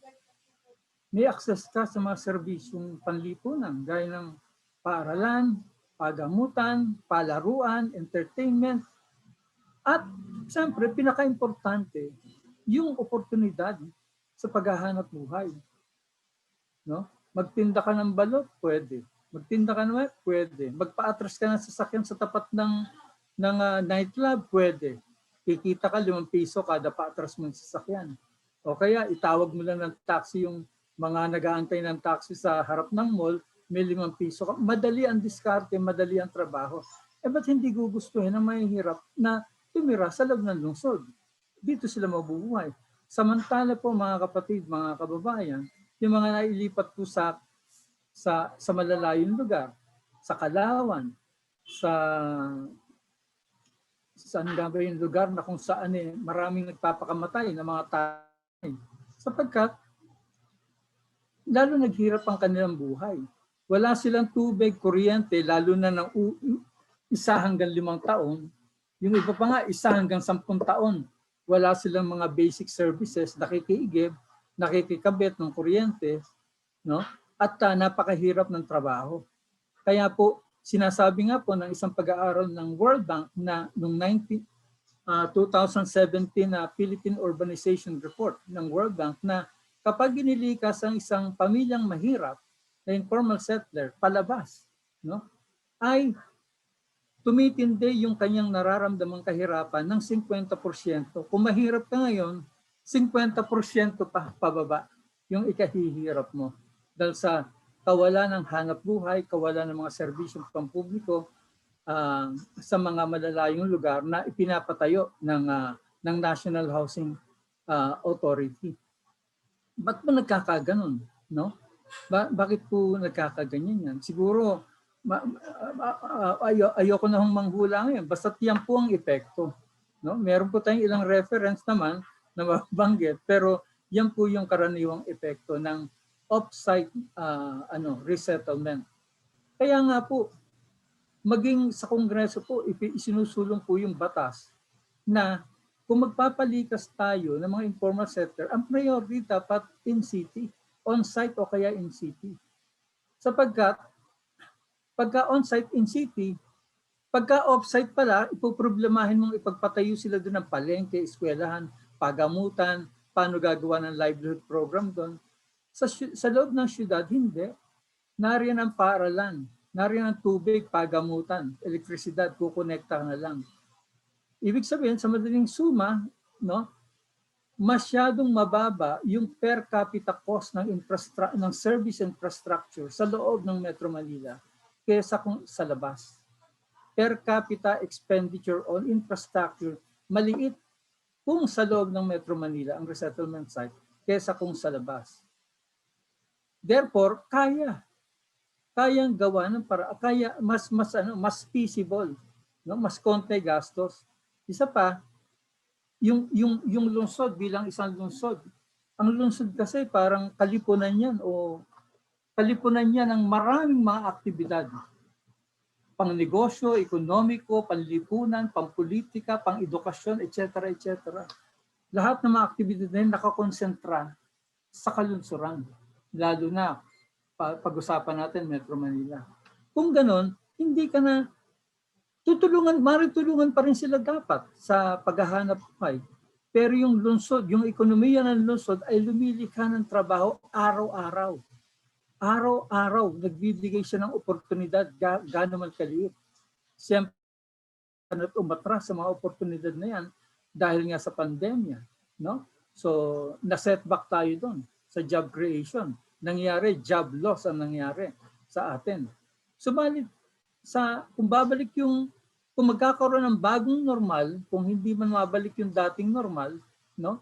May access ka sa mga serbisyong panlipunan, gaya ng paaralan, pagamutan, palaruan, entertainment, at siyempre, pinaka-importante, yung oportunidad sa paghahanap buhay. No? Magtinda ka ng balot, pwede. Magtinda ka naman, pwede. Magpa-atras ka ng sasakyan sa tapat ng nightclub, pwede. Kikita ka 5 piso kada pa-atras mong sasakyan. O kaya itawag mo lang ng taxi yung mga nag-aantay ng taxi sa harap ng mall, may 5 piso ka. Madali ang diskarte, madali ang trabaho. Ba't hindi gugustuhin ang mahihirap na tumira sa loob ng lungsod? Dito sila mabubuhay. Samantala po mga kapatid, mga kababayan, yung mga nailipat po sa malalayong lugar, sa Kalawan, saan nga ba yung lugar na kung saan maraming nagpapakamatay ng mga tao, sapagkat lalo naghirap ang kanilang buhay. Wala silang tubig, kuryente, lalo na ng 1 hanggang 5 taon. Yung iba pa nga, 1 hanggang 10 taon. Wala silang mga basic services, nakikiigib, nakikikabit ng kuryente, no? At napakahirap ng trabaho. Kaya po, sinasabi nga po ng isang pag-aaral ng World Bank na noong 2017 na Philippine Urbanization Report ng World Bank na kapag inilikas ang isang pamilyang mahirap na informal settler palabas, no, ay tumitindi yung kanyang nararamdamang kahirapan ng 50%. Kung mahirap ka ngayon, 50% pa pababa yung ikahihirap mo. Dahil sa kawalan ng hanap buhay, kawalan ng mga serbisyong pampubliko sa mga malalayong lugar na ipinapatayo ng National Housing Authority. Ba't ba nagkakaganon? No? Bakit po nagkakaganyan yan? Siguro, ayoko na hong manghula ngayon. Basta yan po ang epekto. No? Meron po tayong ilang reference naman na mabanggit, pero yan po yung karaniwang epekto ng off-site resettlement. Kaya nga po, maging sa Kongreso po, isinusulong po yung batas na kung magpapalikas tayo ng mga informal settler, ang priority dapat in city, on-site o kaya in city. Sapagkat pagka on-site in city, pagka off-site pala, ipoproblemahin mong ipagpatayo sila doon ng palengke, eskwelahan, pagamutan, paano gagawa ng livelihood program doon. Sa loob ng syudad, hindi. Nariyan ang paaralan, nariyan ang tubig, pagamutan, elektrisidad, kukonekta na lang. Ibig sabihin, sa madaling suma, no, masyadong mababa yung per capita cost ng service infrastructure sa loob ng Metro Manila kaysa kung sa labas. per capita expenditure on infrastructure maliit kung sa loob ng Metro Manila ang resettlement site kesa kung sa labas. Therefore, kayang gawa ng kaya mas feasible, no? Mas konti gastos. Isa pa, yung lungsod bilang isang lungsod. Ang lungsod kasi parang kalipunan yan ng maraming mga aktibidad. Pangnegosyo, ekonomiko, panlipunan, pampolitika, pang-edukasyon, etc. etc. Lahat ng mga aktibidad na yun nakakonsentra sa kalunsuran. Lalo na pag-usapan natin Metro Manila. Kung ganon, hindi ka na maritulungan pa rin sila dapat sa paghahanap buhay. Pero yung lungsod, yung ekonomiya ng lungsod ay lumilikha ng trabaho araw-araw. Araw-araw, nagbibigay siya ng oportunidad, gaano man kaliit. Siyempre, umatras sa mga oportunidad na yan dahil nga sa pandemya. No? So, na-setback tayo doon sa job creation. Nangyari, job loss ang nangyari sa atin. Subalit, kung magkakaroon ng bagong normal, kung hindi man mabalik yung dating normal, no?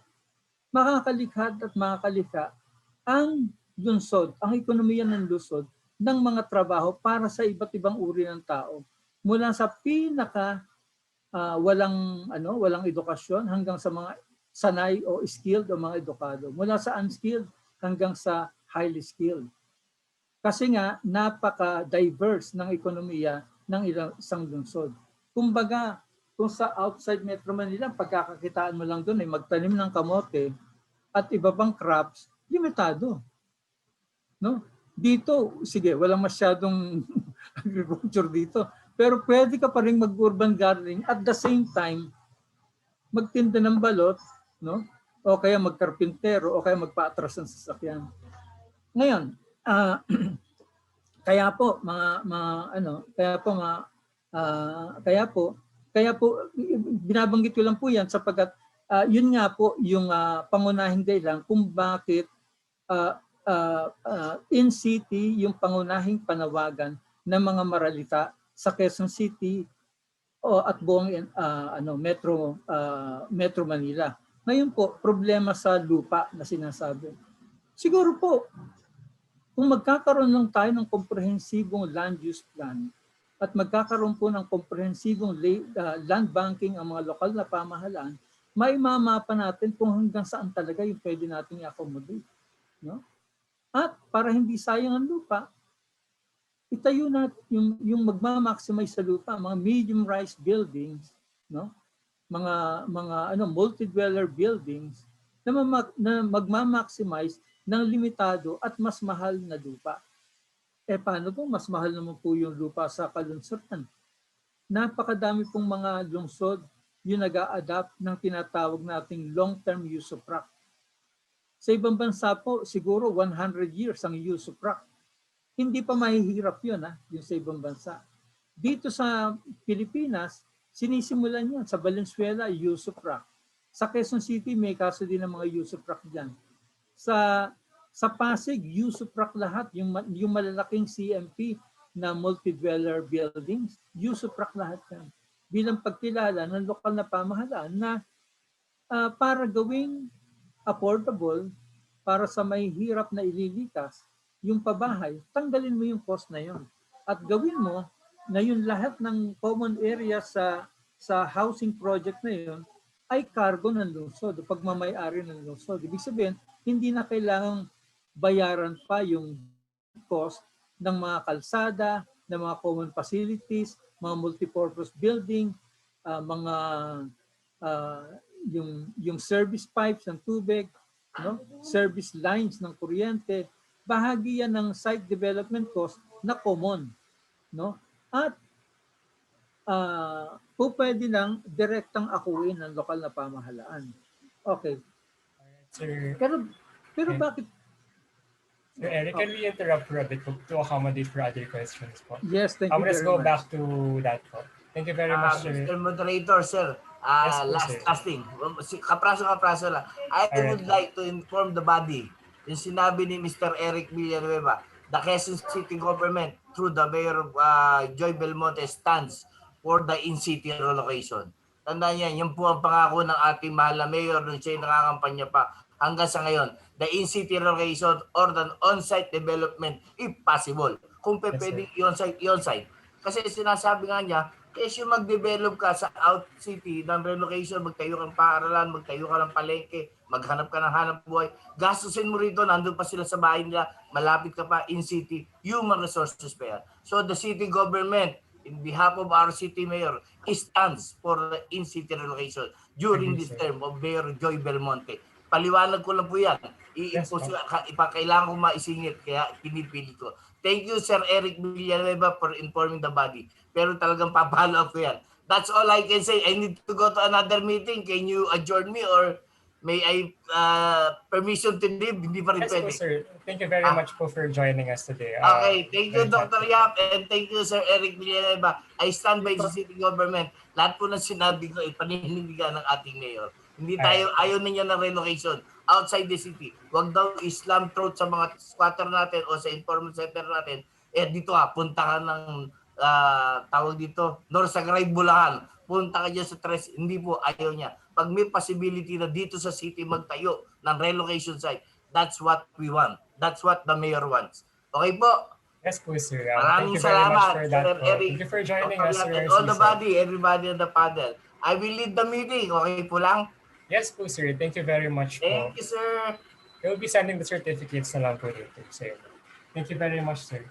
Makakalikha at makakalika ang lungsod, ang ekonomiya ng lungsod ng mga trabaho para sa iba't ibang uri ng tao. Mula sa walang edukasyon hanggang sa mga sanay o skilled o mga edukado. Mula sa unskilled hanggang sa highly skilled. Kasi nga, napaka-diverse ng ekonomiya ng isang lungsod. Kumbaga, kung sa outside Metro Manila, pagkakakitaan mo lang doon ay magtanim ng kamote at iba pang crops, limitado. No? Dito, sige, walang masyadong agriculture dito. Pero pwede ka pa rin mag-urban gardening at the same time, magtinda ng balot, no? O kaya magkarpintero, o kaya magpaatras ng sasakyan. Ngayon, kaya po binabanggit ko lang po yan sapagkat yun nga po yung pangunahing dahilan kung bakit in city yung pangunahing panawagan ng mga maralita sa Quezon City at buong Metro Manila. Ngayon po, problema sa lupa na sinasabi. Siguro po, kung magkakaroon lang tayo ng komprehensibong land use plan at magkakaroon po ng komprehensibong land banking ang mga lokal na pamahalaan, may mamapa natin kung hanggang saan talaga yung pwede natin i-accommodate. No? At para hindi sayang ang lupa, itayo natin yung magmamaximize sa lupa, mga medium-rise buildings, no? mga multi-dweller buildings na magmamaximize ng limitado at mas mahal na lupa. Paano po? Mas mahal naman po yung lupa sa kalunsuran. Napakadami pong mga lungsod yung nag-a-adapt ng tinatawag nating long-term use of rock. Sa ibang bansa po, siguro 100 years ang use of rock. Hindi pa mahihirap yun, yung sa ibang bansa. Dito sa Pilipinas, sinisimulan yan. Sa Valenzuela, use of rock. Sa Quezon City, may kaso din ng mga use of rock dyan. Sa Pasig, use of rock lahat. Yung malalaking CMP na multi-dweller buildings, use of rock lahat yan. Bilang pagkilala ng lokal na pamahalaan na para gawing affordable, para sa may hirap na ililikas, yung pabahay, tanggalin mo yung cost na yon. At gawin mo na yung lahat ng common area sa housing project na yon ay cargo ng lungsod, pagmamay-ari ng lungsod. Ibig sabihin, hindi na kailangang bayaran pa yung cost ng mga kalsada, ng mga common facilities, mga multipurpose building, yung service pipes ng tubig, no? Service lines ng kuryente, bahagi yan ng site development cost na common, no? At po pwede lang direktang akuin ng lokal na pamahalaan. Okay. Sir, pero bakit? Sir Eric, can we interrupt for a bit to accommodate for other questions po? Yes, thank you very much. Let's go back to that po. Thank you very much, sir. Mr. Moderator, sir, Yes, po, last thing. Kapraso lang. I would like to inform the body, yung sinabi ni Mr. Eric Villanueva, the Quezon City Government through the Mayor of Joy Belmonte stands for the in-city relocation. Tandaan yan, yan po ang pangako ng ating mahal na mayor nung siya nakakampanya pa hanggang sa ngayon. The in-city relocation or the on-site development if possible. Kung pwedeng i-on-site, i-on-site. Kasi sinasabi nga niya, kasi mag-develop ka sa out-city ng relocation, magtayo ka ng paaralan, magtayo ka ng palengke, maghanap ka ng hanap buhay, gastusin mo rito, nandun pa sila sa bahay nila, malapit ka pa in-city, human resources pa yan. So the city government, in behalf of our city mayor, stands for the in-city relocation during this term of Mayor Joy Belmonte. Paliwanag ko lang po yan. Kailangan ko maisingit, kaya pinipili ko. Thank you, Sir Eric Villanueva, for informing the body. Pero talagang papalo ko yan. That's all I can say. I need to go to another meeting. Can you adjourn me or may I permission to leave? Hindi pa rin Yes pwede. po, sir. Thank you very much po for joining us today. Okay, thank you, Dr. Yap, and thank you, Sir Eric Villanueva. I stand by the city government. Lahat po ng sinabi ko, ipaninindigan ng ating mayor. Hindi tayo, ayaw ninyo ng relocation outside the city. Huwag daw Islam throat sa mga squatter natin o sa informal center natin. Dito punta ka ng tawag dito, North Sagray, Bulacan. Punta ka dyan sa Tres. Hindi po, ayaw niya. Pag may possibility na dito sa city magtayo ng relocation site, that's what we want. That's what the mayor wants. Okay po? Yes po, sir. Maraming Thank you very salamat, much for that Sir po. Eric. Thank you for joining us, Sir And all the Arcisa. body, everybody on the panel. I will lead the meeting. Okay po lang? Yes po, sir. Thank you very much po. Thank you, sir. We'll be sending the certificates na lang po dito, sir. Thank you very much, sir.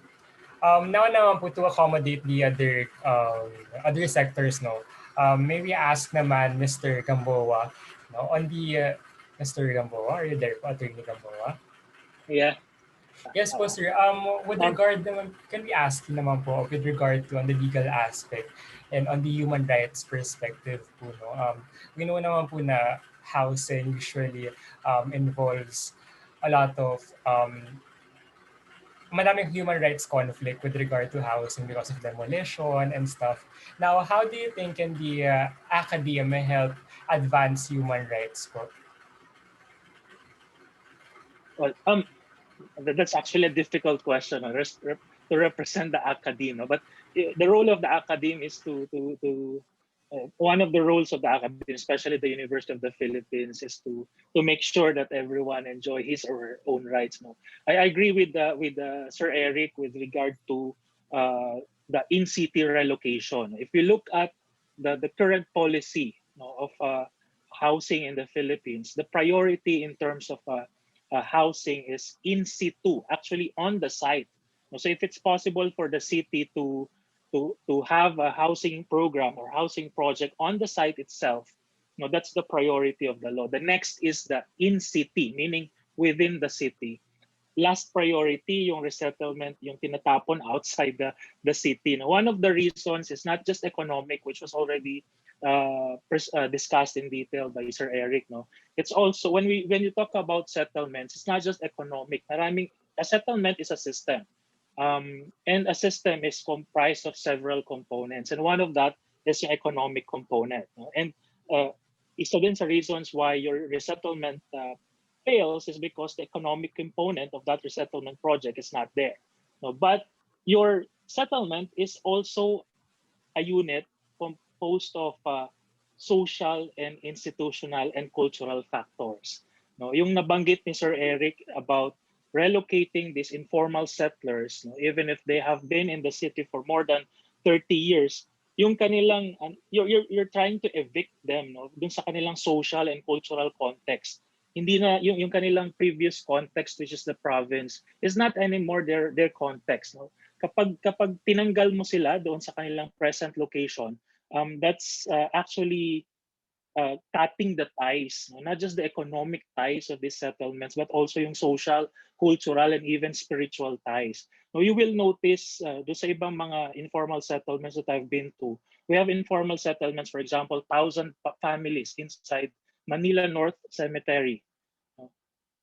Now naman po to accommodate the other sectors, no. May we ask naman Mr. Gamboa, no, on the Mr. Gamboa, are you there po, Attorney Gamboa? Yeah. Yes po, sir. With regard naman, can we ask naman po with regard to on the legal aspect and on the human rights perspective po, no? We know naman po na housing usually involves a lot of madaming human rights conflict with regard to housing because of demolition and stuff. Now, how do you think can the academia help advance human rights po? Well, that's actually a difficult question to represent the academe. But the role of the academe is to one of the roles of the academe, especially the University of the Philippines, is to make sure that everyone enjoy his or her own rights. No, I agree with Sir Eric with regard to the in-city relocation. If you look at the current policy, of housing in the Philippines, the priority in terms of housing is in situ, actually on the site. So if it's possible for the city to have a housing program or housing project on the site itself, that's the priority of the law. The next is the in-city, meaning within the city. Last priority, yung resettlement, yung tinatapon outside the city. Now, one of the reasons is not just economic, which was already discussed in detail by Sir Eric. No, it's also when you talk about settlements, it's not just economic. A settlement is a system. And a system is comprised of several components, and one of that is the economic component. And isa din sa reasons why your resettlement fails is because the economic component of that resettlement project is not there. But your settlement is also a unit composed of social and institutional and cultural factors. Yung nabanggit ni Sir Eric about relocating these informal settlers, even if they have been in the city for more than 30 years, yung kanilang you're trying to evict them, dun sa kanilang social and cultural context. Hindi na yung kanilang previous context, which is the province, is not anymore their context. Kapag tinanggal mo sila doon sa kanilang present location, that's actually cutting the ties, not just the economic ties of these settlements, but also yung social, cultural, and even spiritual ties. Now, you will notice do sa ibang mga informal settlements that I've been to, we have informal settlements, for example, 1,000 families inside Manila North Cemetery.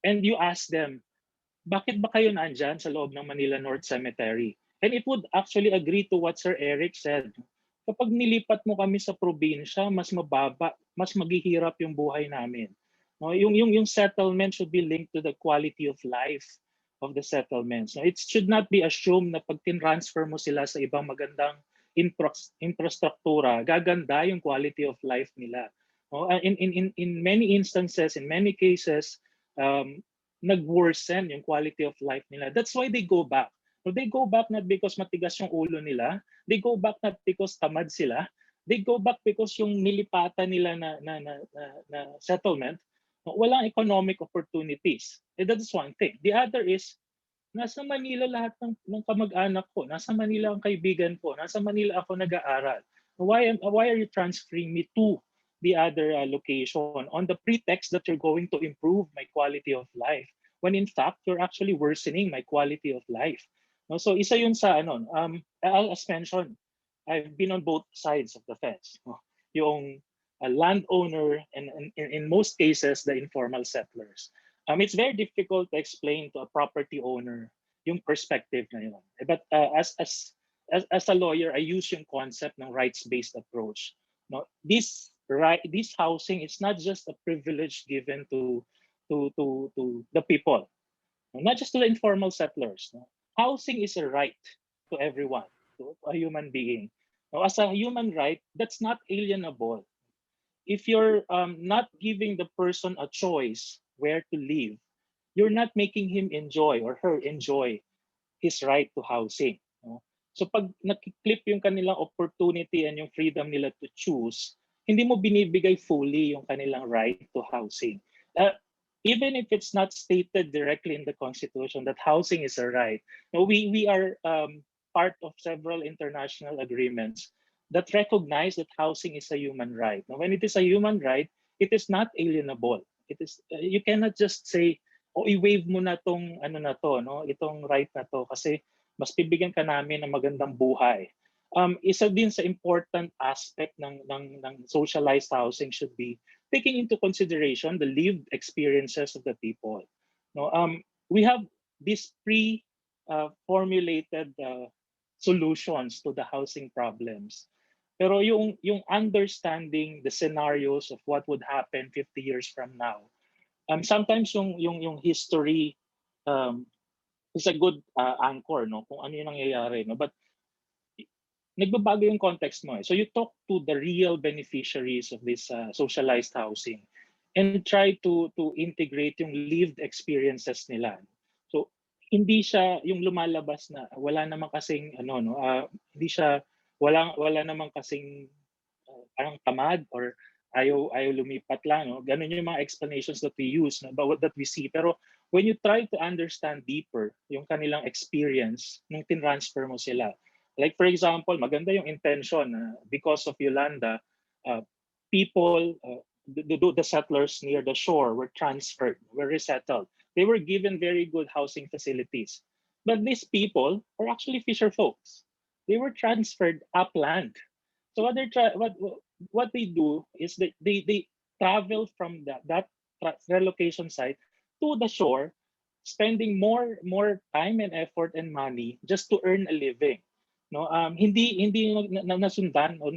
And you ask them, bakit ba kayo nandyan sa loob ng Manila North Cemetery? And it would actually agree to what Sir Eric said. Kapag nilipat mo kami sa probinsya, mas mababa, mas maghihirap yung buhay namin. Yung settlement should be linked to the quality of life of the settlements. It should not be assumed na pag tin-transfer mo sila sa ibang magandang infrastruktura, gaganda yung quality of life nila. No? In many instances, in many cases, nag-worsen yung quality of life nila. That's why they go back. So they go back not because matigas yung ulo nila. They go back not because tamad sila. They go back because yung nilipatan nila na settlement, walang economic opportunities. That's one thing. The other is, nasa Manila lahat ng kamag-anak ko. Nasa Manila ang kaibigan ko. Nasa Manila ako nag-aaral. Why are you transferring me to the other location on the pretext that you're going to improve my quality of life? When in fact, you're actually worsening my quality of life. No? So isa yun sa as mentioned, I've been on both sides of the fence. No? Yung landowner and in most cases, the informal settlers. It's very difficult to explain to a property owner yung perspective na yun. But as a lawyer, I use yung concept ng rights-based approach. No, this housing is not just a privilege given to the people, not just to the informal settlers. No? Housing is a right to everyone, to a human being. Now, as a human right, that's not alienable. If you're not giving the person a choice where to live, you're not making him enjoy or her enjoy his right to housing. No? So pag nakiklik yung kanilang opportunity and yung freedom nila to choose, hindi mo binibigay fully yung kanilang right to housing. Even if it's not stated directly in the Constitution that housing is a right, no, we are part of several international agreements that recognize that housing is a human right. Now, when it is a human right, it is not alienable. It is you cannot just say, "O i-waive mo na tong na to, no? Itong right na to kasi mas bibigyan ka namin ng magandang buhay." Isa din sa important aspect ng socialized housing should be taking into consideration the lived experiences of the people. No, we have these pre-formulated solutions to the housing problems. Pero yung understanding the scenarios of what would happen 50 years from now, sometimes yung history is a good anchor, no, kung ano yung nangyayari, no, but nagbabago yung context mo. So you talk to the real beneficiaries of this socialized housing and try to integrate yung lived experiences nila. So hindi siya yung lumalabas na wala namang kasing hindi siya wala namang kasing parang tamad or ayaw lumipat lang, no? Ganun yung mga explanations that we use, no? But that we see. Pero when you try to understand deeper yung kanilang experience nung tinransfer mo sila, like for example, maganda yung intention because of Yolanda, people, the settlers near the shore were transferred, were resettled. They were given very good housing facilities. But these people are actually fisher folks. They were transferred upland. So what they do is they travel from that relocation site to the shore, spending more time and effort and money just to earn a living. No, hindi nasundan o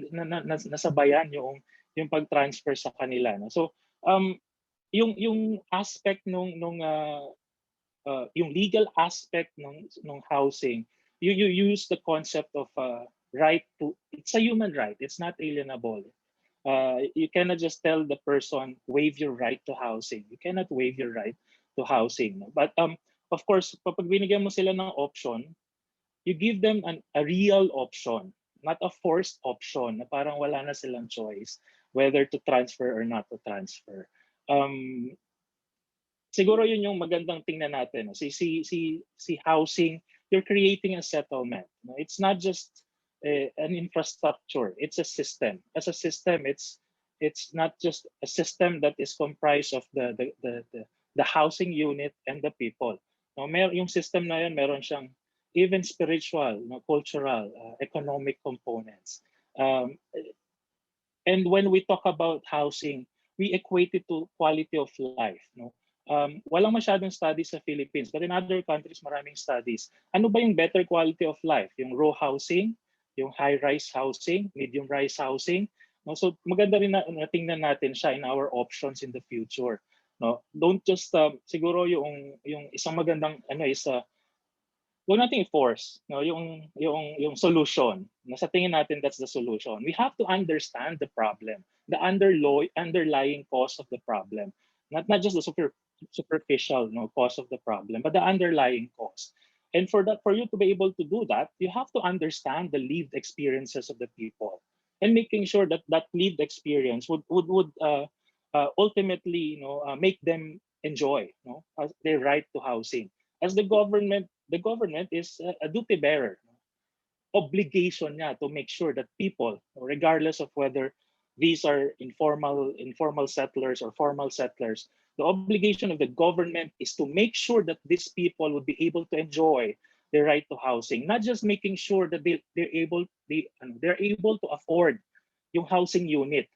nasabayan yung pag-transfer sa kanila. No? So yung aspect yung legal aspect ng housing, you use the concept of right to, it's a human right, it's not alienable. You cannot just tell the person waive your right to housing. You cannot waive your right to housing. No? But of course, kapag binigyan mo sila ng option, you give them a real option, not a forced option na parang wala na silang choice whether to transfer or not to transfer. Siguro yun yung magandang tingnan natin. No? Si housing, you're creating a settlement. No? It's not just an infrastructure, it's a system. As a system, it's not just a system that is comprised of the housing unit and the people. No, yung system na yun, meron siyang even spiritual, no, cultural, economic components. And when we talk about housing, we equate it to quality of life. No? Walang masyadong studies sa Philippines, but in other countries, maraming studies. Ano ba yung better quality of life? Yung row housing, yung high-rise housing, medium-rise housing. No? So maganda rin na tingnan natin siya in our options in the future. No? Don't just, siguro yung isang magandang is huwag nating i-force no yung solution. Na sa tingin natin that's the solution. We have to understand the problem, the underlying cause of the problem. Not just the superficial cause of the problem, but the underlying cause. And for you to be able to do that, you have to understand the lived experiences of the people, and making sure that that lived experience would ultimately make them enjoy their right to housing. As the government is a duty bearer, obligation niya to make sure that people, regardless of whether these are informal settlers or formal settlers, the obligation of the government is to make sure that these people would be able to enjoy their right to housing. Not just making sure that they're able to afford yung housing unit,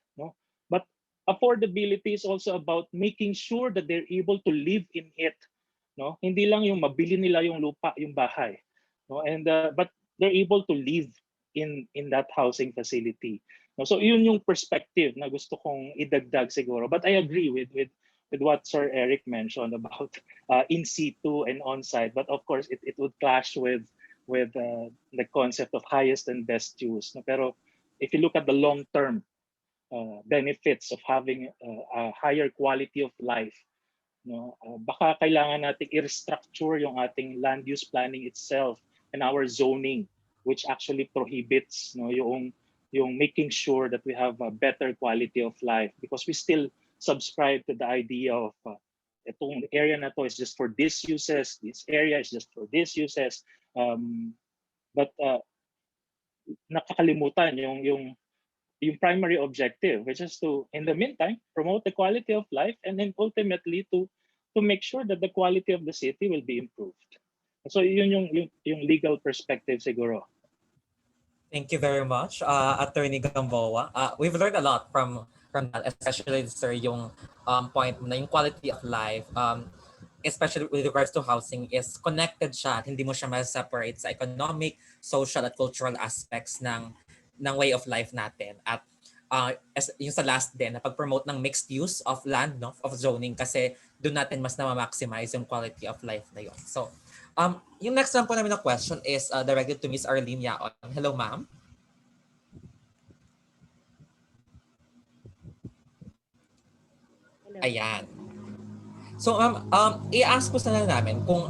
but affordability is also about making sure that they're able to live in it, hindi lang yung mabili nila yung lupa, yung bahay, and but they're able to live in that housing facility. So yun yung perspective na gusto kong idagdag siguro. But I agree with what Sir Eric mentioned about in situ and on-site. But of course, it would clash with the concept of highest and best use. Pero if you look at the long-term benefits of having a higher quality of life, baka kailangan nating i-restructure yung ating land use planning itself and our zoning, which actually prohibits yung making sure that we have a better quality of life, because we still subscribe to the idea of itong area na to is just for these uses, this area is just for these uses, but nakakalimutan yung primary objective, which is to, in the meantime, promote the quality of life, and then ultimately to make sure that the quality of the city will be improved. So yun yung legal perspective siguro. Thank you very much, Attorney Gamboa. We've learned a lot from that, especially, sir, yung point na yung quality of life, especially with regards to housing, is connected siya. Hindi mo siya ma-separate sa economic, social, at cultural aspects ng way of life natin. At yung sa last din, na pag-promote ng mixed use of land, of zoning, kasi doon natin mas na-maximize yung quality of life na yun. So, yung next one po namin na question is directed to Miss Arlene Yaon. Hello, ma'am. Hello. Ayan. So, i-ask po sana namin kung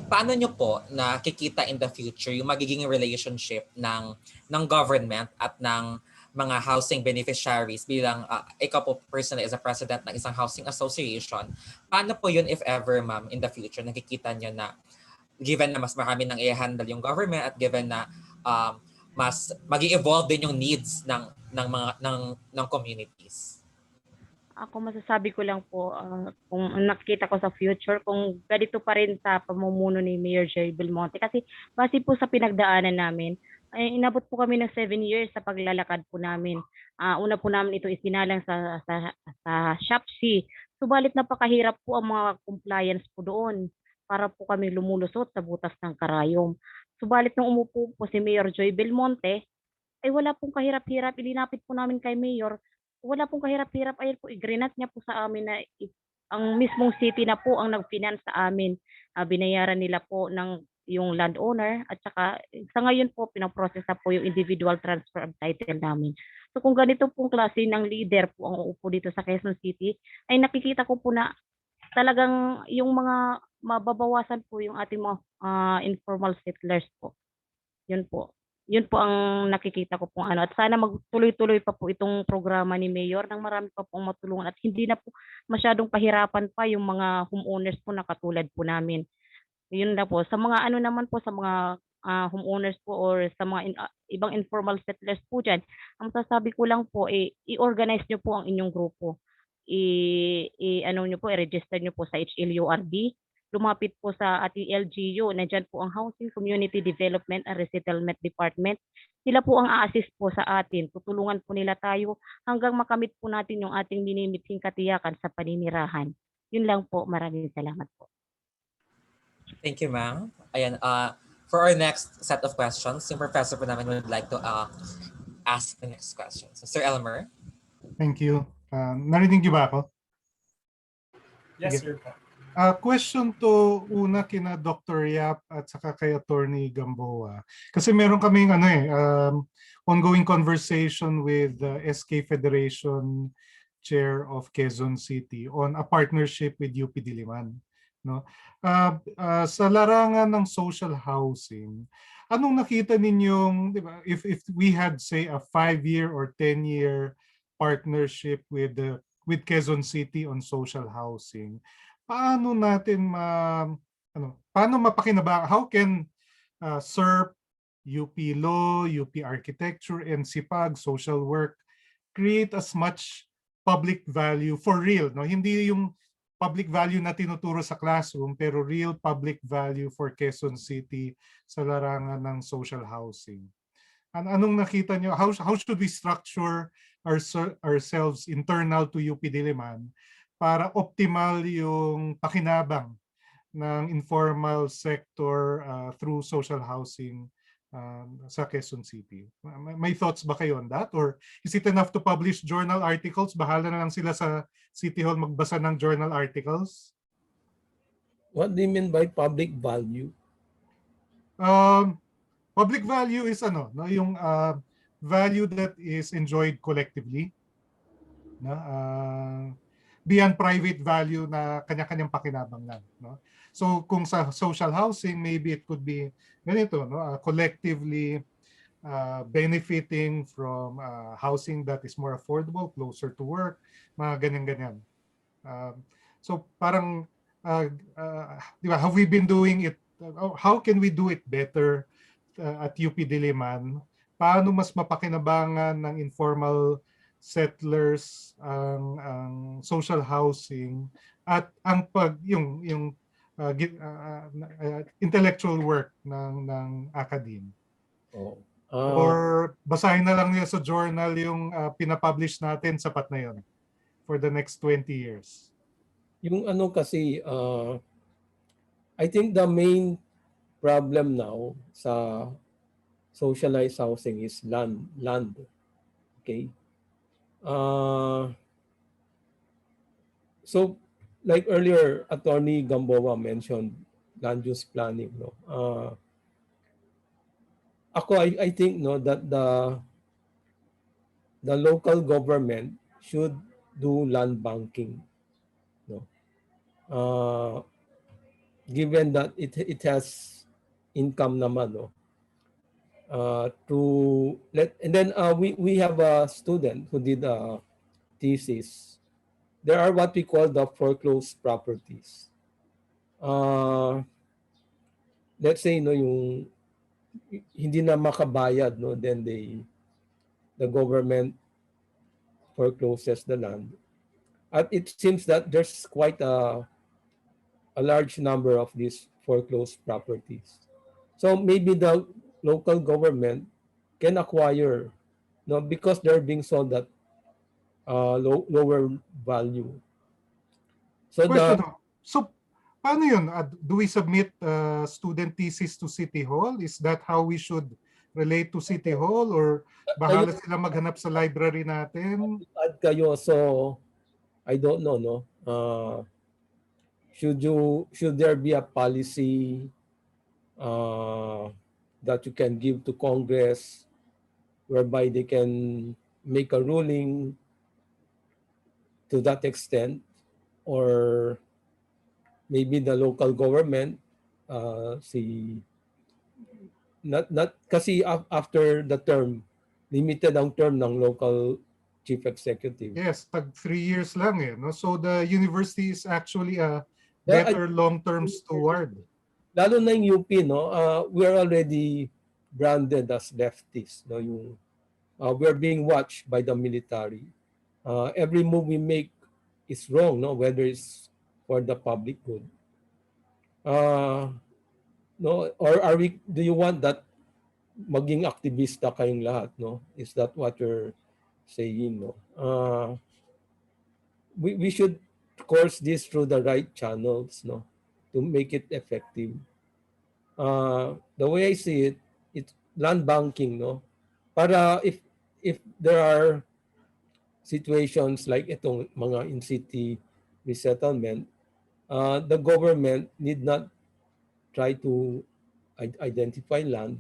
paano nyo po nakikita in the future yung magiging relationship ng government at ng mga housing beneficiaries bilang ikaw po personally as a president ng isang housing association. Paano po yun, if ever, ma'am, in the future, nakikita nyo na given na mas marami nang i-handle yung government at given na mas mag-evolve din yung needs ng communities? Ako masasabi ko lang po, kung nakikita ko sa future, kung ganito pa rin sa pamumuno ni Mayor Jerry Belmonte. Kasi base po sa pinagdaanan namin, ay inabot po kami ng 7 years sa paglalakad po namin. Una po namin ito isinalang sa Shopsy. Subalit napakahirap po ang mga compliance po doon para po kami lumulusot sa butas ng karayom. Subalit nung umupo po si Mayor Joy Belmonte, ay wala pong kahirap-hirap. Ilinapit po namin kay Mayor, wala pong kahirap-hirap. Ayun po, i-grant niya po sa amin na ang mismong city na po ang nag-finance sa amin. Binayaran nila po ng yung landowner, at saka sa ngayon po pinaprocess na po yung individual transfer of title namin. So kung ganito pong klase ng leader po ang uupo dito sa Quezon City, ay nakikita ko po na talagang yung mga mababawasan po yung ating mga informal settlers po. Yun po. Yun po ang nakikita ko pong ano. At sana magtuloy-tuloy pa po itong programa ni Mayor nang marami pa pong matulungan at hindi na po masyadong pahirapan pa yung mga homeowners po na katulad po namin. Yun na po. Sa mga ano naman po, sa mga homeowners po or sa mga ibang informal settlers po dyan, ang sasabi ko lang po, i-organize nyo po ang inyong grupo. Ano nyo po, i-register nyo po sa HLURD. Lumapit po sa ating LGU, nandyan po ang Housing Community Development and Resettlement Department. Sila po ang a-assist po sa atin. Tutulungan po nila tayo hanggang makamit po natin yung ating minimiting katiyakan sa paninirahan. Yun lang po. Maraming salamat po. Thank you, ma'am. Ayan, for our next set of questions, yung professor po namin would like to ask the next question. So, Sir Elmer. Thank you. Narinig niyo ba ako? Yes, Sige. sir. Question to una kina Dr. Yap at saka kay Attorney Gamboa. Kasi meron kaming ongoing conversation with the SK Federation Chair of Quezon City on a partnership with UP Diliman. No? Sa larangan ng social housing, anong nakita ninyong, di ba, if we had say a 5-year or 10-year partnership with Quezon City on social housing, paano natin paano mapakinabang, how can SERP, UP Law, UP Architecture, and SIPAG, Social Work, create as much public value for real, no? Hindi yung public value na tinuturo sa classroom, pero real public value for Quezon City sa larangan ng social housing. Anong nakita nyo? How should we structure ourselves internal to UP Diliman para optimal yung pakinabang ng informal sector through social housing sa Quezon City? May thoughts ba kayo on that? Or is it enough to publish journal articles? Bahala na lang sila sa City Hall magbasa ng journal articles? What do you mean by public value? Public value is yung value that is enjoyed collectively. No? Beyond private value na kanya-kanyang pakinabang lang. No? So kung sa social housing, maybe it could be ganito, no? Collectively benefiting from housing that is more affordable, closer to work, mga ganyan-ganyan. So parang, di ba, have we been doing it, how can we do it better at UP Diliman? Paano mas mapakinabangan ng informal settlers ang social housing at ang yung intellectual work ng academe? Or basahin na lang niya sa journal yung pinapublish natin, sapat na yun for the next 20 years. Yung kasi, I think the main problem now sa socialized housing is land. Okay? So, like earlier, Attorney Gamboa mentioned land use planning. No? I think that the local government should do land banking. No? Given that it has income naman, no? And then we have a student who did a thesis. There are what we call the foreclosed properties. Let's say yung hindi na makabayad, no, then the government forecloses the land. And it seems that there's quite a large number of these foreclosed properties. So maybe the local government can acquire, no, because they're being sold at lower value. So paano yun? Do we submit student thesis to City Hall? Is that how we should relate to City Hall? Or bahala sila maghanap sa library natin? So I don't know, no? Should there be a policy that you can give to Congress whereby they can make a ruling to that extent, or maybe the local government not kasi after the term, limited ang term ng local chief executive. Yes, tag 3 years lang no? So the university is actually a better long-term steward. Lalo na yung UP, no? We are already branded as leftists, no? We are being watched by the military. Every move we make is wrong, no? Whether it's for the public good. No, or do you want that maging aktivista kayong lahat, no? Is that what you're saying, no? We should course this through the right channels, no, to make it effective. The way I see it, it's land banking, no? Para if there are situations like itong mga in-city resettlement, the government need not try to identify land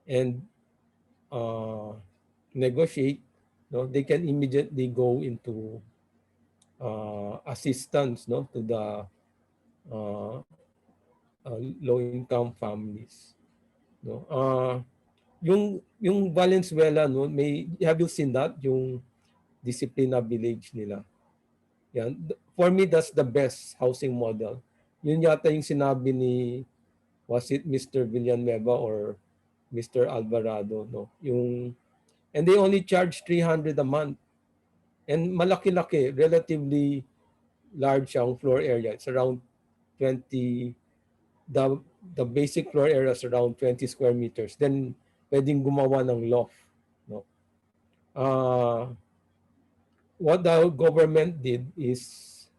and uh, negotiate. No, they can immediately go into assistance, no, to the uh, low-income families. No, yung Valenzuela, no, may have you seen that yung Disciplina Village nila? Yan. For me, that's the best housing model. Yun yata yung sinabi ni, was it Mr. Villanueva or Mr. Alvarado, no? Yung, and they only charge 300 a month. And malaki-laki, relatively large ang floor area. It's around 20, the basic floor area is around 20 square meters. Then, pwedeng gumawa ng loft, no? What the government did is,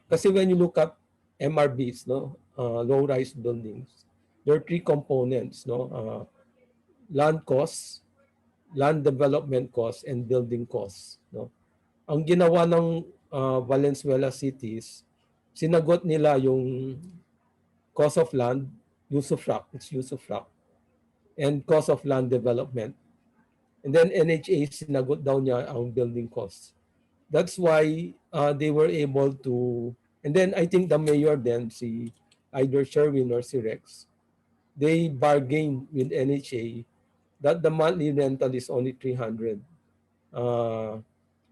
kasi when you look at MRBs, no, low-rise buildings, there are three components, no, land costs, land development costs, and building costs, no. Ang ginawa ng Valenzuela cities, sinagot nila yung cost of land, usufruct, it's usufruct, and cost of land development. And then NHA, sinagot daw niya ang building costs. That's why they were able to, and then I think the mayor then, si either Sherwin or si Rex, they bargained with NHA that the monthly rental is only 300.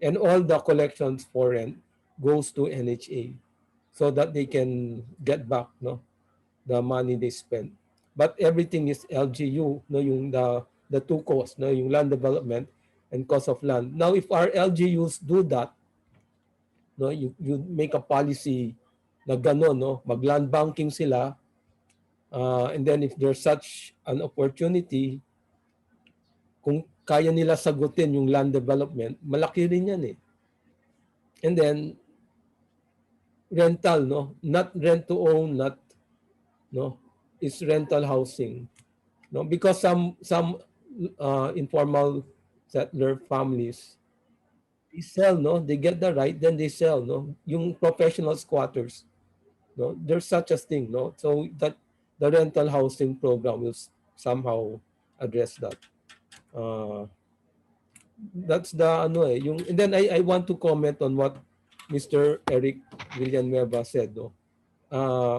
And all the collections for rent goes to NHA so that they can get back, no, the money they spent. But everything is LGU, no, yung the two costs, no, yung land development and cost of land. Now, if our LGUs do that, no, you make a policy na gano'n, no, mag-land banking sila, and then if there's such an opportunity, kung kaya nila sagutin yung land development, malaki rin yan eh. And then, rental, no, not rent to own, not, no, is rental housing. No, because some informal settler families, they sell, no, they get the right, then they sell, no, yung professional squatters, no, there's such a thing, no, so that the rental housing program will somehow address that. That's the ano eh, yung, and then I want to comment on what Mr. Eric Villanueva said, no.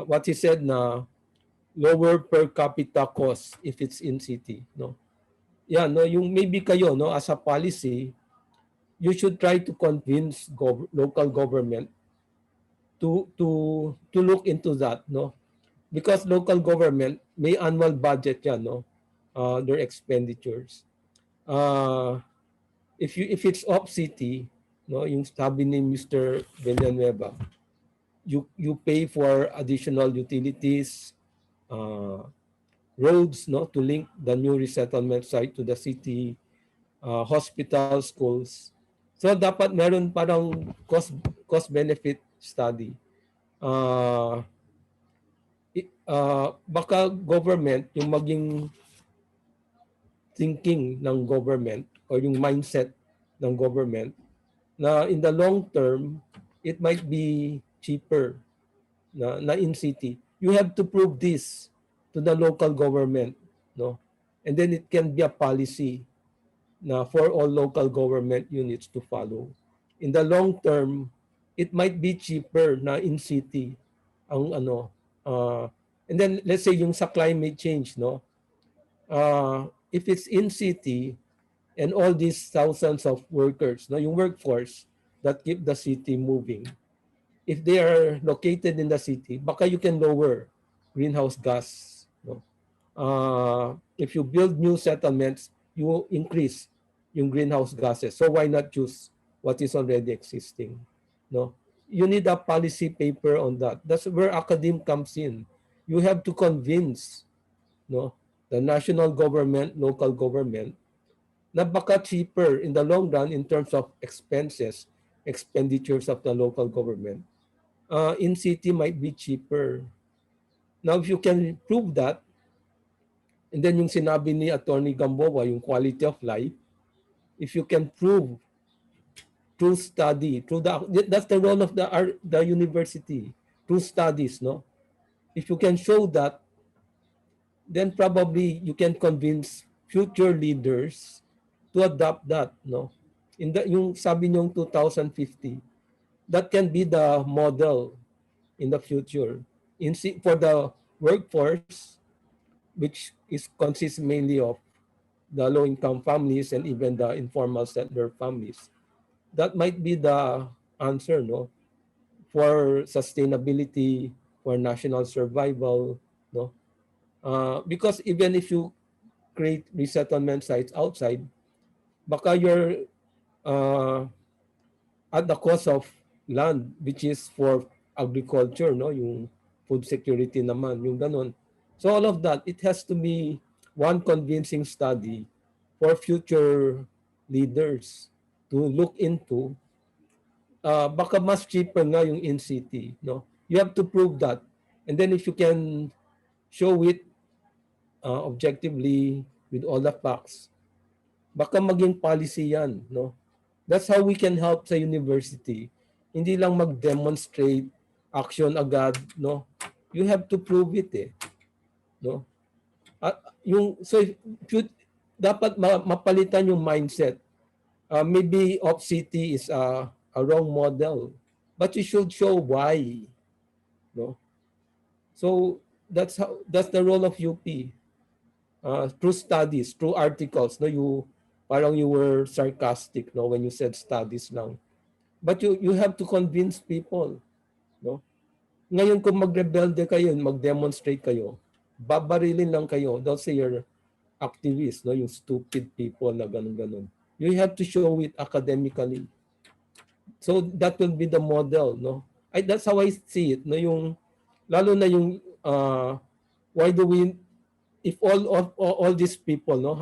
What he said na lower per capita cost if it's in city, no. Yeah, no, yung maybe kayo, no, as a policy, you should try to convince local government to look into that, no, because local government may annual budget yan, no, their expenditures. If it's off city, no, yung sabi ni Mr. Villanueva, you pay for additional utilities, roads, no, to link the new resettlement site to the city, hospitals, schools. So dapat meron parang cost benefit study. Baka government yung maging thinking ng government or yung mindset ng government na in the long term it might be cheaper na in city. You have to prove this to the local government, no, and then it can be a policy na for all local government units to follow. In the long term, it might be cheaper na in city ang ano. And then let's say yung sa climate change, no, if it's in city and all these thousands of workers, no, yung workforce that keep the city moving, if they are located in the city, baka you can lower greenhouse gas, no. If you build new settlements, you increase yung greenhouse gases. So why not choose what is already existing, no? You need a policy paper on that. That's where academe comes in. You have to convince, no, the national government, local government, na baka cheaper in the long run in terms of expenditures of the local government. In city might be cheaper. Now, if you can prove that, and then yung sinabi ni Attorney Gamboa, yung quality of life, if you can prove through study, that's the role of the university, through studies, no? If you can show that, then probably you can convince future leaders to adopt that, no? In the yung sabi niyong 2050, that can be the model in the future for the workforce, which is consists mainly of the low-income families and even the informal settler families. That might be the answer, no, for sustainability, for national survival, no. Because even if you create resettlement sites outside, baka you're uh, at the cost of land, which is for agriculture, no, yung food security naman, yung ganun. So all of that, it has to be one convincing study for future leaders to look into. Baka mas cheaper nga yung in-city, no? You have to prove that. And then if you can show it objectively with all the facts, baka maging policy yan, no? That's how we can help sa university. Hindi lang mag-demonstrate action agad, no? You have to prove it, eh, no? At if you, dapat mapalitan yung mindset. Maybe Op City is a wrong model, but you should show why, no? So that's the role of UP. Through studies, through articles, no, parang you were sarcastic, no, when you said studies lang. But you have to convince people, no. Ngayon kung magrebelde kayo, mag-demonstrate kayo, babarilin lang kayo. They'll say you're activists, no, yung stupid people na ganun-ganun. You have to show it academically. So that will be the model, no. That's how I see it, no, yung lalo na yung why do we, if all these people, no,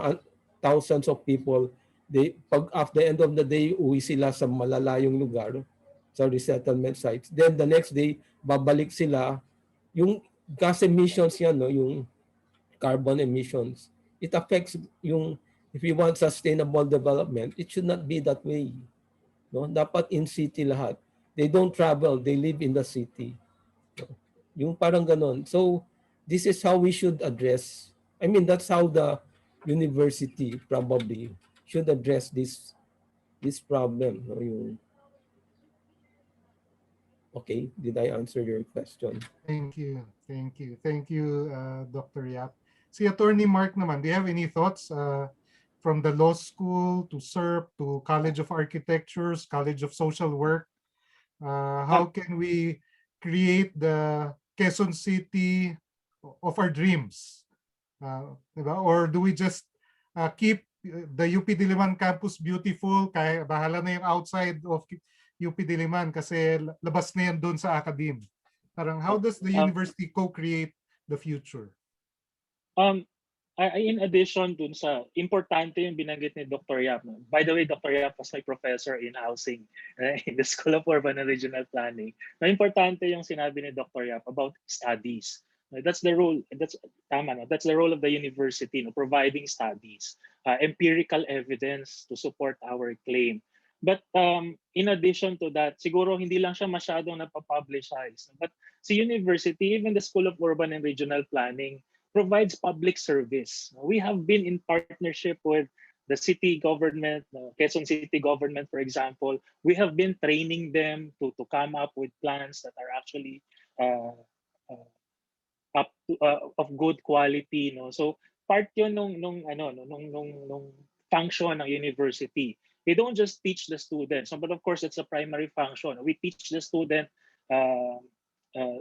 thousands of people, they pag after the end of the day uwi sila sa malalayong lugar, sa resettlement sites, then the next day babalik sila, yung gas emissions yan, no, yung carbon emissions, it affects yung, if you want sustainable development, it should not be that way, no. Dapat in city lahat, they don't travel, they live in the city, no? Yung parang ganon. So this is how we should address, I mean, that's how the university probably should address this problem, no? Yung, okay, did I answer your question? Thank you. Thank you. Thank you, Dr. Yap. Si Attorney Mark naman, do you have any thoughts from the law school to SERP to College of Architectures, College of Social Work? How can we create the Quezon City of our dreams? Diba? Or do we just keep the UP Diliman campus beautiful, kaya bahala na yung outside of UP Diliman kasi labas na yan doon sa academe. Parang how does the university co-create the future? In addition dun sa importante yung binanggit ni Dr. Yap. By the way, Dr. Yap was my professor in housing in the School of Urban and Regional Planning. Na importante yung sinabi ni Dr. Yap about studies. That's the role. That's tama. No? That's the role of the university, no? Providing studies, empirical evidence to support our claim. But in addition to that, siguro hindi lang siya masyadong napapublicize. But sa university, even the School of Urban and Regional Planning provides public service. We have been in partnership with the city government, Quezon City government, for example. We have been training them to come up with plans that are actually of good quality, no. So part 'yon nung function ng university. They don't just teach the students, but of course it's a primary function. We teach the student. Uh, uh,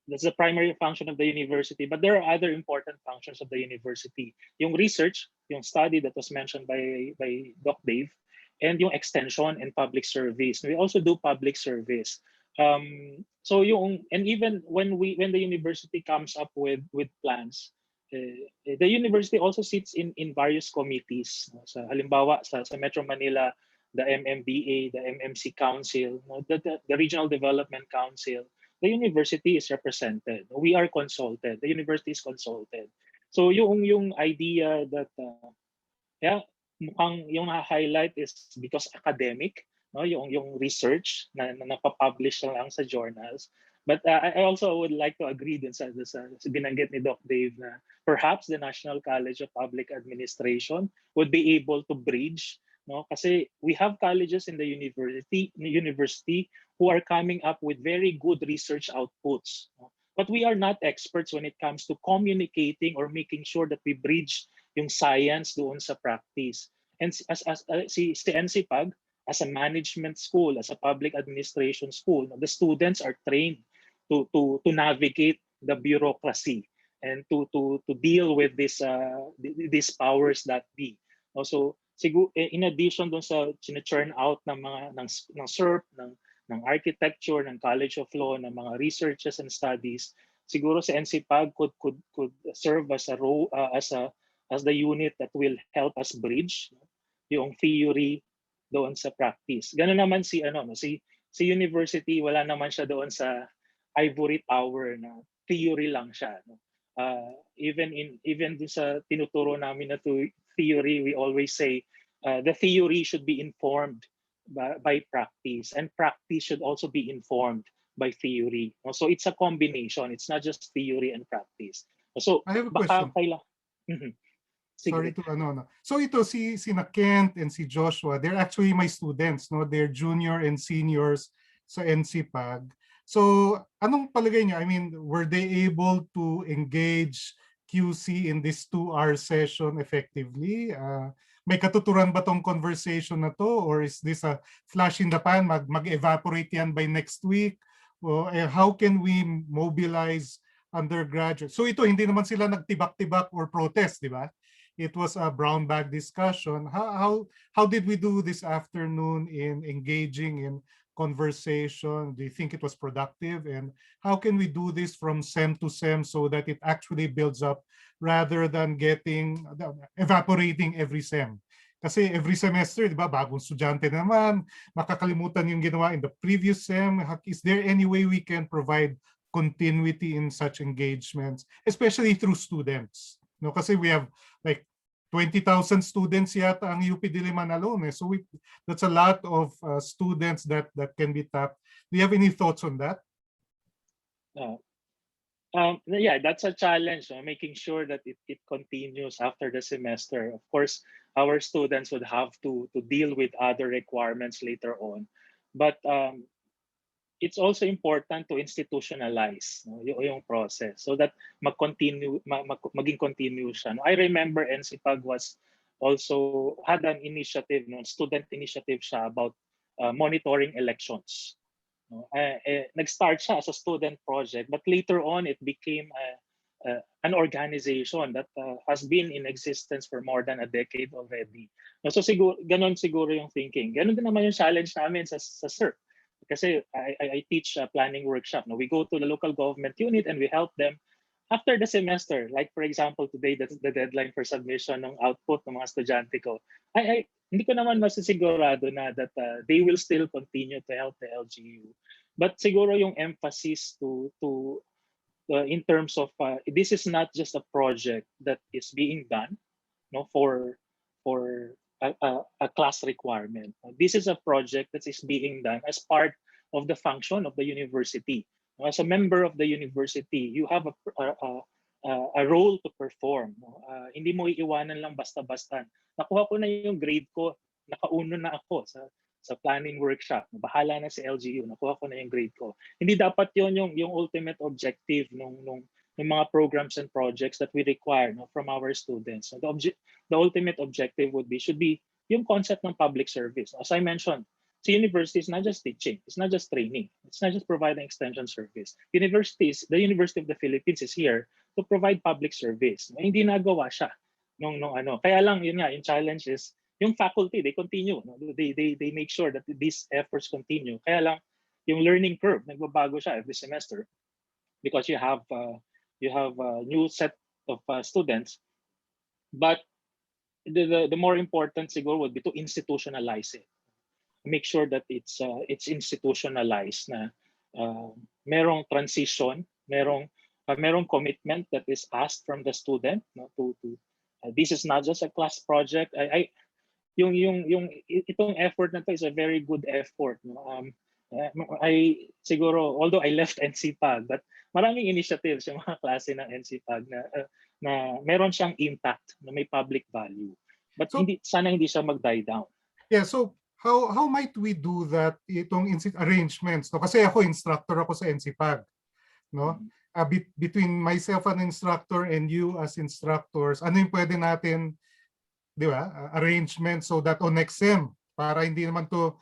that's the primary function of the university, but there are other important functions of the university. Yung research, yung study that was mentioned by Doc Dave, and yung extension and public service. We also do public service. So and even when the university comes up with plans, the university also sits in various committees. Sa halimbawa sa Metro Manila, the MMDA, the MMC Council, the Regional Development Council, the university is represented. We are consulted. The university is consulted. So yung idea that mukhang yung highlight is because academic, no, yung research na napapublish lang sa journals. But I also would like to agree dun sa binanggit ni Doc Dave na perhaps the National College of Public Administration would be able to bridge, no? Kasi we have colleges in the university who are coming up with very good research outputs. No? But we are not experts when it comes to communicating or making sure that we bridge yung science doon sa practice. And si NCPAG, as a management school, as a public administration school, the students are trained to navigate the bureaucracy and to deal with these powers that be. Also, siguro in addition dun sa churn out ng mga ng SERP, ng architecture, ng College of Law, ng mga researches and studies, siguro si NCPAG could serve as a role as the unit that will help us bridge yung theory doon sa practice. Ganun naman si university, wala naman siya doon sa ivory tower na theory lang siya. No? Even dun sa tinuturo namin na theory, we always say the theory should be informed by practice, and practice should also be informed by theory. So it's a combination. It's not just theory and practice. So I have a baka question. Sorry to no. So ito si Kent and si Joshua, they're actually my students, no? They're junior and seniors sa NCPAG. So anong palagay niyo? I mean, were they able to engage QC in this 2-hour session effectively? May katuturan ba tong conversation na to, or is this a flash in the pan? Mag-evaporate yan by next week? Or how can we mobilize undergraduates? So ito, hindi naman sila nagtibak-tibak or protest, di ba? It was a brown bag discussion. How did we do this afternoon in engaging in conversation? Do you think it was productive? And how can we do this from SEM to SEM so that it actually builds up rather than evaporating every SEM? Kasi every semester, di ba, bagong estudyante naman, makakalimutan yung ginawa in the previous SEM. Is there any way we can provide continuity in such engagements, especially through students? No, kasi we have like 20,000 students yata ang UP Diliman alone. So that's a lot of students that can be tapped. Do you have any thoughts on that? Yeah, that's a challenge, making sure that it continues after the semester. Of course, our students would have to deal with other requirements later on. But it's also important to institutionalize yung process so that maging continuous siya. I remember NCPAG also had an initiative, student initiative siya about monitoring elections. Nag-start siya as a student project, but later on it became an organization that has been in existence for more than a decade already. So ganon siguro yung thinking. Ganon din naman yung challenge namin sa SERP. Kasi I teach a planning workshop. No? We go to the local government unit and we help them after the semester. Like for example, today that's the deadline for submission ng output ng mga estudyante ko. Hindi ko naman masisigurado na that they will still continue to help the LGU. But siguro yung emphasis in terms of this is not just a project that is being done, for a class requirement. This is a project that is being done as part of the function of the university. As a member of the university, you have a role to perform. Hindi mo iiwanan lang basta-basta. Nakuha ko na yung grade ko, nakauno na ako sa planning workshop. Bahala na si LGU, nakuha ko na yung grade ko. Hindi dapat yon yung ultimate objective ng mga programs and projects that we require from our students. So the ultimate objective should be yung concept ng public service. As I mentioned, the university is not just teaching, it's not just training, it's not just providing extension service. The University of the Philippines is here to provide public service. Hindi nagawa siya nung ano. Kaya lang yun nga, yung challenge is yung faculty, they continue. They make sure that these efforts continue. Kaya lang yung learning curve nagbabago siya every semester because you have a new set of students. But the more important siguro would be to institutionalize it. Make sure that it's institutionalized na merong transition, merong commitment that is asked from the student. This is not just a class project. Itong effort na to is a very good effort. Siguro, although I left NCPAG, but maraming initiatives yung mga klase ng NCPAG na meron siyang impact, na may public value. But So, sana hindi siya mag-die down. yeah, so how might we do that itong arrangements? No? Kasi ako, instructor ako sa NCPAG. No? Between myself an instructor and you as instructors, ano yung pwede natin, di ba, arrangement so that on next sem, para hindi naman to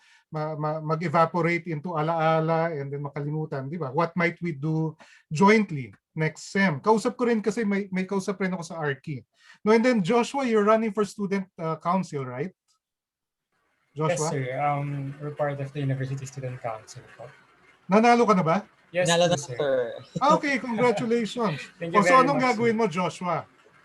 mag-evaporate into alaala and then makalimutan, di ba? What might we do jointly next sem? Kausap ko rin kasi may kausap rin ako sa ARKI. No, and then Joshua, you're running for student council, right? Yes, Joshua? sir. We're part of the University Student Council po. Nanalo ka na ba? Yes, Nalo po, na, sir. sir. Okay, congratulations. Thank you So very anong much, gagawin sir. mo, Joshua?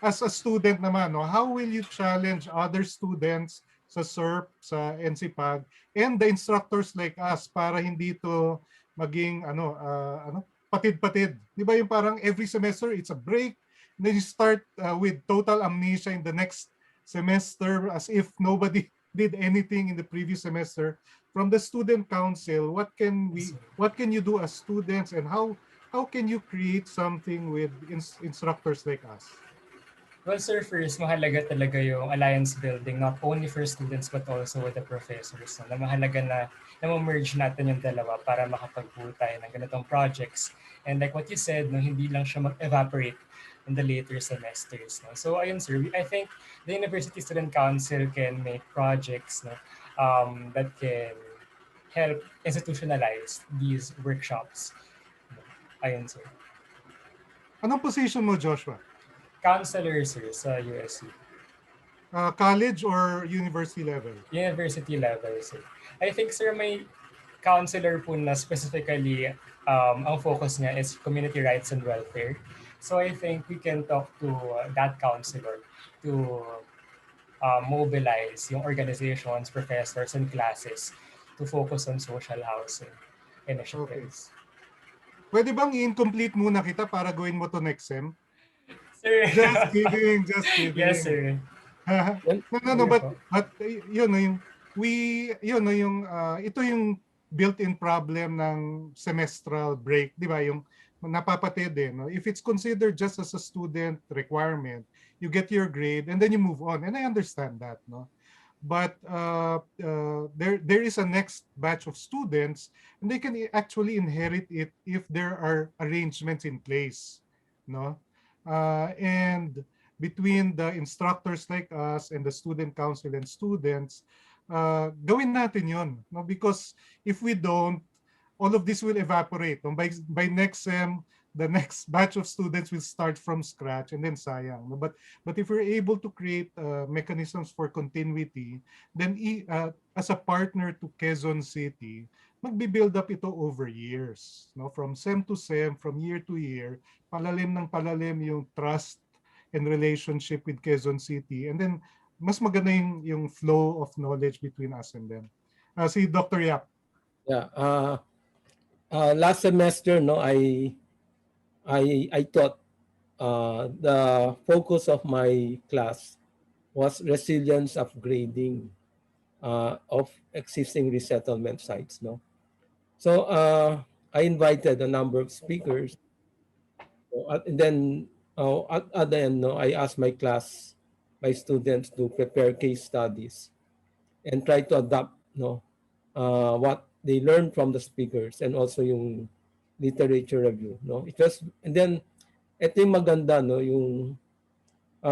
As a student naman, no, how will you challenge other students sa SERP, sa NCPAG, and the instructors like us para hindi to maging patid-patid? Di ba yung parang every semester it's a break, and then you start with total amnesia in the next semester as if nobody did anything in the previous semester. From the student council, what can you do as students, and how can you create something with instructors like us? Well, sir, first, mahalaga talaga yung alliance building, not only for students but also with the professors. No? Na mahalaga na merge natin yung dalawa para makapagbuo tayo ng ganitong projects. And like what you said, no, hindi lang siya mag-evaporate in the later semesters. No? So ayun, sir, I think the University Student Council can make projects, no, that can help institutionalize these workshops. No? Ayun, sir. Anong position mo, Joshua? Counselor, sir, sa USC. College or university level? University level, sir. I think, sir, may counselor po na specifically ang focus niya is community rights and welfare. So I think we can talk to that counselor to mobilize yung organizations, professors, and classes to focus on social housing initiatives. Okay. Pwede bang i-incomplete muna kita para gawin mo to next sem? Sir. Just kidding, just kidding. Yes, sir. No, but yun no, ito yung built-in problem ng semestral break, di ba? Yung napapatid no? If it's considered just as a student requirement, you get your grade and then you move on. And I understand that, no? But there is a next batch of students, and they can actually inherit it if there are arrangements in place, no? And between the instructors like us and the student council and students, gawin natin yon, no? Because if we don't, all of this will evaporate. No? By next sem, the next batch of students will start from scratch, and then sayang. No? But if we're able to create mechanisms for continuity, then as a partner to Quezon City, magbi-build up ito over years. No? From sem to sem, from year to year, palalim ng palalim yung trust and relationship with Quezon City. And then, mas maganda yung flow of knowledge between us and them. Si Dr. Yap. Yeah. Last semester, no, I thought the focus of my class was resilience upgrading of existing resettlement sites. No, so I invited a number of speakers, and then at the end, no, I asked my class, my students to prepare case studies and try to adapt, no, what they learned from the speakers and also yung literature review, no. It was, and then ito yung maganda, no, yung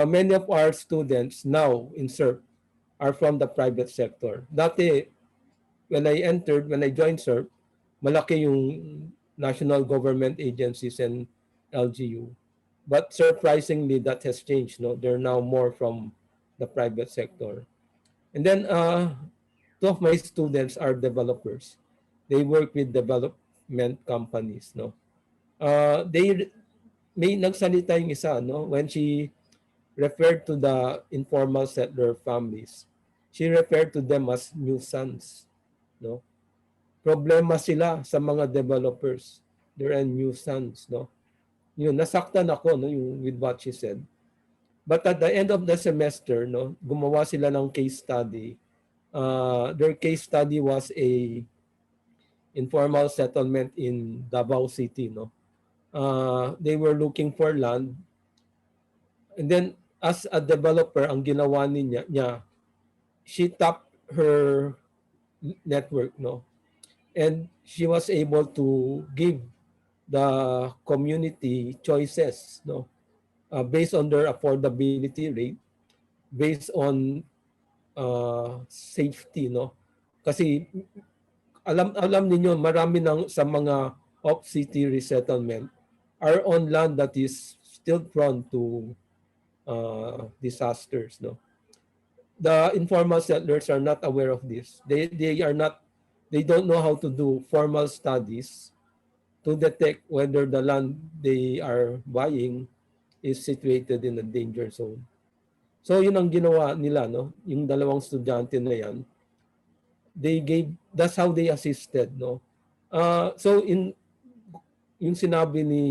many of our students now in SERP are from the private sector. Dati, when I joined SERP, malaki yung national government agencies and LGU. But surprisingly, that has changed. No, they're now more from the private sector. And then two of my students are developers. They work with development companies. No, they may nagsalita yung isa, no, when she referred to the informal settler families. She referred to them as nuisance. No, problema sila sa mga developers. They're a nuisance. No, yun, nasaktan ako, no, yung with what she said. But at the end of the semester, no, gumawa sila ng case study. Their case study was informal settlement in Davao City, no? They were looking for land, and then as a developer, ang ginawa niya, she tapped her network, no? And she was able to give the community choices, no? Based on their affordability rate, based on safety, no? Kasi alam ninyo, marami sa mga off-city resettlement are on land that is still prone to disasters, no? The informal settlers are not aware of this. They don't know how to do formal studies to detect whether the land they are buying is situated in a danger zone. So yun ang ginawa nila, no? Yung dalawang estudyante na yan, that's how they assisted, no? So yung sinabi ni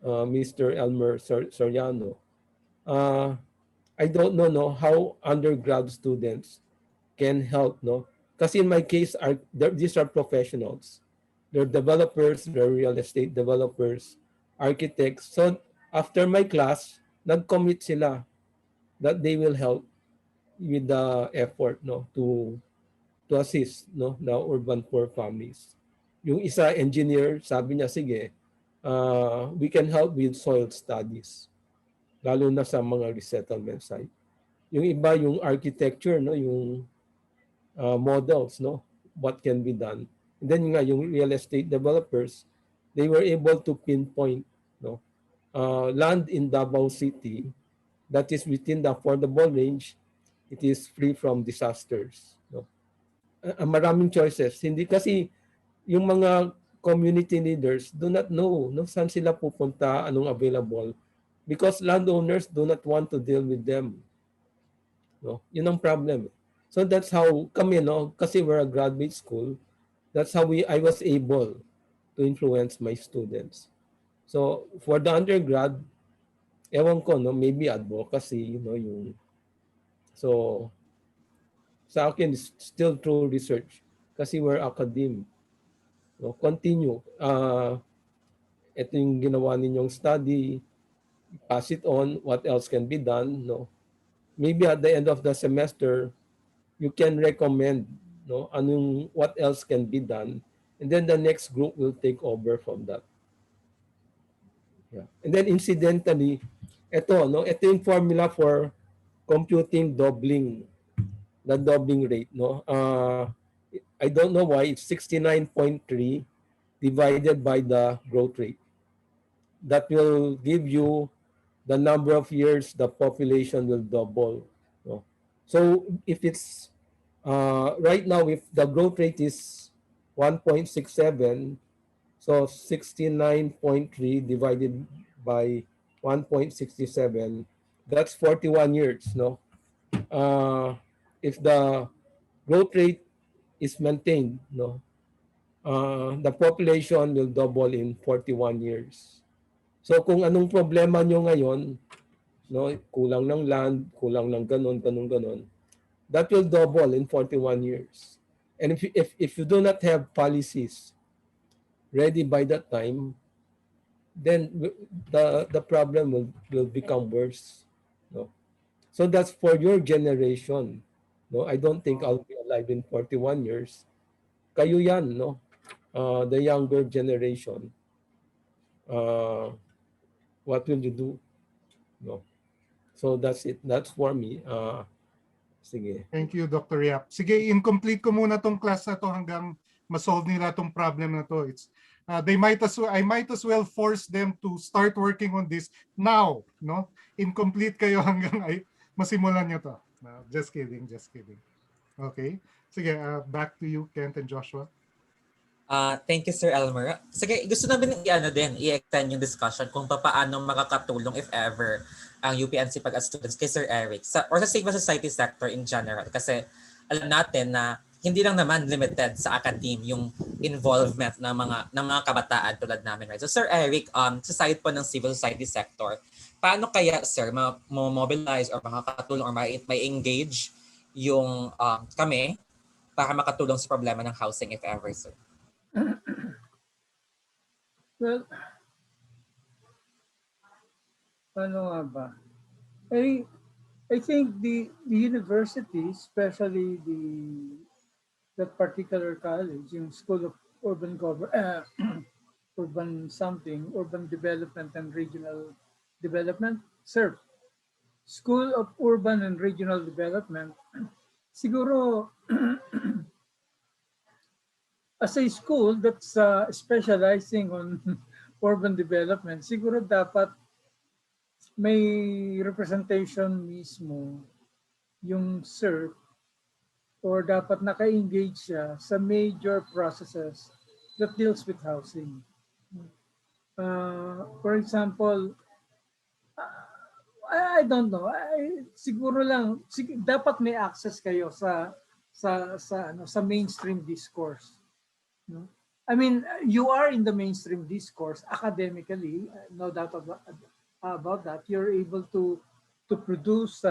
Mr. Elmer Soriano, I don't know, no, how undergrad students can help, no? Kasi in my case, these are professionals. They're developers, they're real estate developers, architects. So after my class, nag-commit sila that they will help with the effort, no, to assist, no, the urban poor families. Yung isa engineer, sabi niya, sige, we can help with soil studies, lalo na sa mga resettlement site. Yung iba, yung architecture, no, yung models, no, what can be done. And then yung real estate developers, they were able to pinpoint, no, land in Davao City that is within the affordable range. It is free from disasters, no. Maraming choices. Hindi kasi yung mga community leaders do not know, no, saan sila pupunta, anong available, because landowners do not want to deal with them, no. Yun ang problem. So that's how kami, no, kasi we're a graduate school, that's how I was able to influence my students. So for the undergrad, ewan ko, no, maybe advocacy, you know, yung so sa akin still through research kasi we're academe, no, continue. Ito yung ginawa ninyong study, pass it on, what else can be done, no? Maybe at the end of the semester, you can recommend, no, what else can be done, and then the next group will take over from that. Yeah. And then incidentally, ito yung formula for computing the doubling rate, no? I don't know why it's 69.3 divided by the growth rate. That will give you the number of years the population will double, no? So if it's right now, if the growth rate is 1.67, so 69.3 divided by 1.67, that's 41 years, no? If the growth rate is maintained, no, the population will double in 41 years. So kung anong problema nyo ngayon, no, kulang ng land, kulang ng ganon, that will double in 41 years. And if you do not have policies ready by that time, then the problem will become worse, no? So that's for your generation, no? I don't think I'll be alive in 41 years. Kayo yan, no? The younger generation. What will you do? No. So that's it. That's for me. Sige. Thank you, Dr. Yap. Sige, incomplete ko muna tong class na to hanggang ma-solve nila tong problem na to. It's I might as well force them to start working on this now, no? Incomplete kayo hanggang masimulan niyo to. No, just kidding, just kidding. Okay. Sige, back to you, Kent and Joshua. Thank you, Sir Elmer. Sige, gusto namin i-extend yung discussion kung paano makakatulong, if ever, ang UPNC pag students kay Sir Eric or sa civil society sector in general. Kasi alam natin na hindi lang naman limited sa academe yung involvement ng mga kabataan tulad namin, right? So Sir Eric, sa side po ng civil society sector, paano kaya, Sir, mobilize or makakatulong or may engage yung kami para makatulong sa problema ng housing, if ever, Sir? Well, ano nga ba? I, I think the university, especially that particular college, yung School of Urban something, Urban Development and Regional Development, SURF, School of Urban and Regional Development, siguro as a school that's specializing on urban development, siguro dapat may representation mismo yung SURF or dapat naka-engage siya sa major processes that deals with housing. For example, I don't know. Siguro lang dapat may access kayo sa mainstream discourse, no? I mean, you are in the mainstream discourse academically, no doubt about that. You're able to produce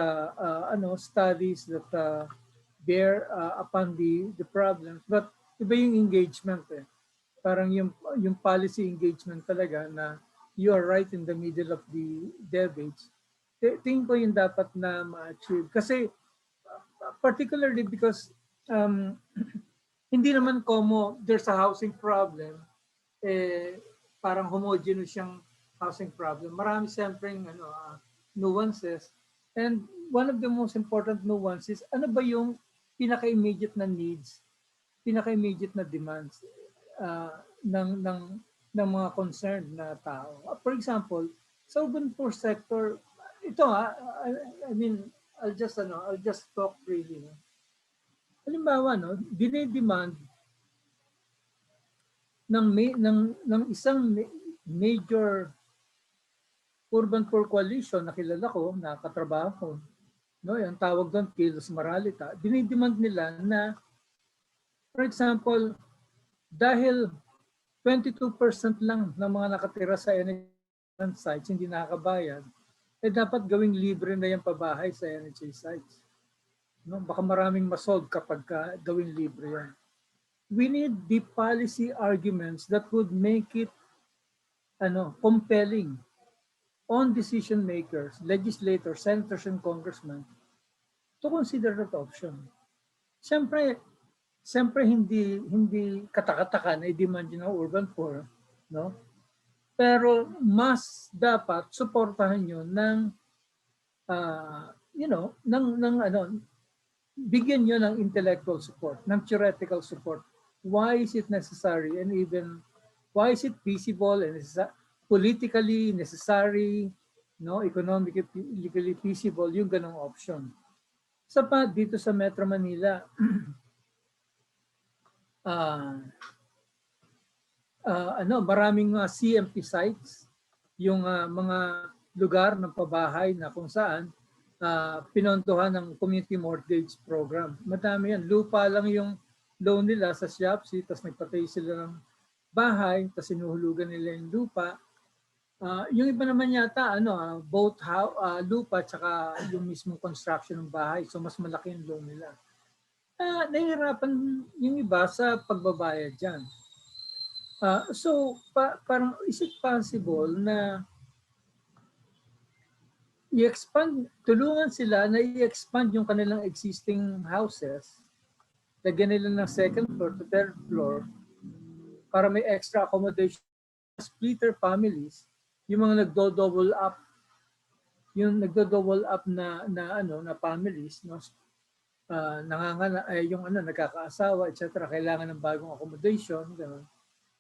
studies that bear upon the problems, but iba yung engagement eh. Parang yung policy engagement talaga na you are right in the middle of the debates. Tingin ko yung dapat na ma-achieve. Kasi particularly because hindi naman there's a housing problem, parang homogeneous siyang housing problem. Marami siyempre nuances. And one of the most important nuances, ano ba yung pinaka-immediate na needs, pinaka-immediate na demands ng mga concerned na tao. For example, sa urban poor sector, ito I mean, I'll just talk freely. No? Halimbawa, no, dinidemand ng isang major urban poor coalition na kilala ko, na katrabaho ko, no, yung tawag doon Kilos Moralita, dinidemand nila na, for example, dahil 22% lang ng mga nakatira sa NHA sites hindi nakakabayad, dapat gawing libre na yung pabahay sa NHA sites. No, baka maraming masolve kapag gawing libre yan. We need the policy arguments that would make it compelling on decision makers, legislators, senators, and congressmen to consider that option. Siyempre hindi katakatakan na i-demand ng urban poor, no? Pero mas dapat suportahan yun ng bigyan nyo ng intellectual support, ng theoretical support. Why is it necessary, and even why is it feasible and politically necessary, no, economically feasible yung ganong option. Dito sa Metro Manila, maraming CMP sites, yung mga lugar ng pabahay na kung saan pinontohan ng community mortgage program. Madami yan. Lupa lang yung loan nila sa Siapsi, tapos nagpatay sila ng bahay, tapos sinuhulugan nila yung lupa. Yung iba naman yata, both lupa tsaka yung mismong construction ng bahay. So mas malaki yung loan nila. Nahihirapan yung iba sa pagbabayad dyan. Parang is it possible na tulungan sila na i-expand yung kanilang existing houses, lagyan nila ng second floor to third floor para may extra accommodation, splitter families, yung mga nagdo-double up na families, no? Nagkakaasawa, etc. Kailangan ng bagong accommodation, gano'n.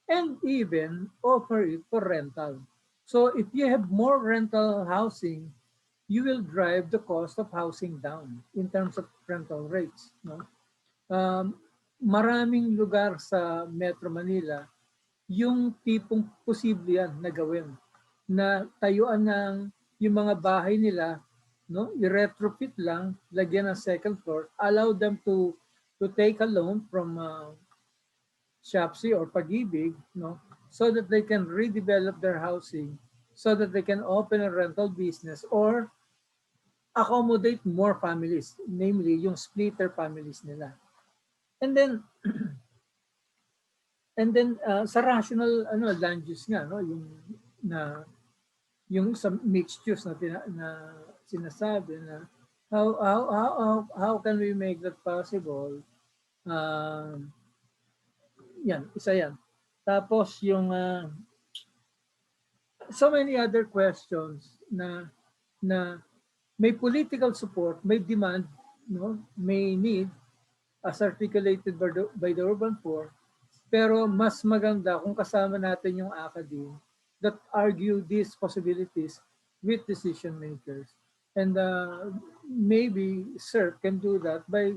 And even offer it for rental. So if you have more rental housing, you will drive the cost of housing down in terms of rental rates. No? Maraming lugar sa Metro Manila, yung tipong posible yan na gawin, na tayuan ng yung mga bahay nila, no, i-retrofit lang, lagyan ng second floor, allow them to take a loan from Siapsi or Pag-ibig, no, so that they can redevelop their housing, so that they can open a rental business or accommodate more families, namely yung splitter families nila. And And then sa rational land use nga, no, yung na yung sa mixed use na sinasabi na how can we make that possible? Um, Yan, isa yan. Tapos yung so many other questions na may political support, may demand, no, may need as articulated by the urban poor, pero mas maganda kung kasama natin yung academe that argue these possibilities with decision makers. And maybe SERP can do that by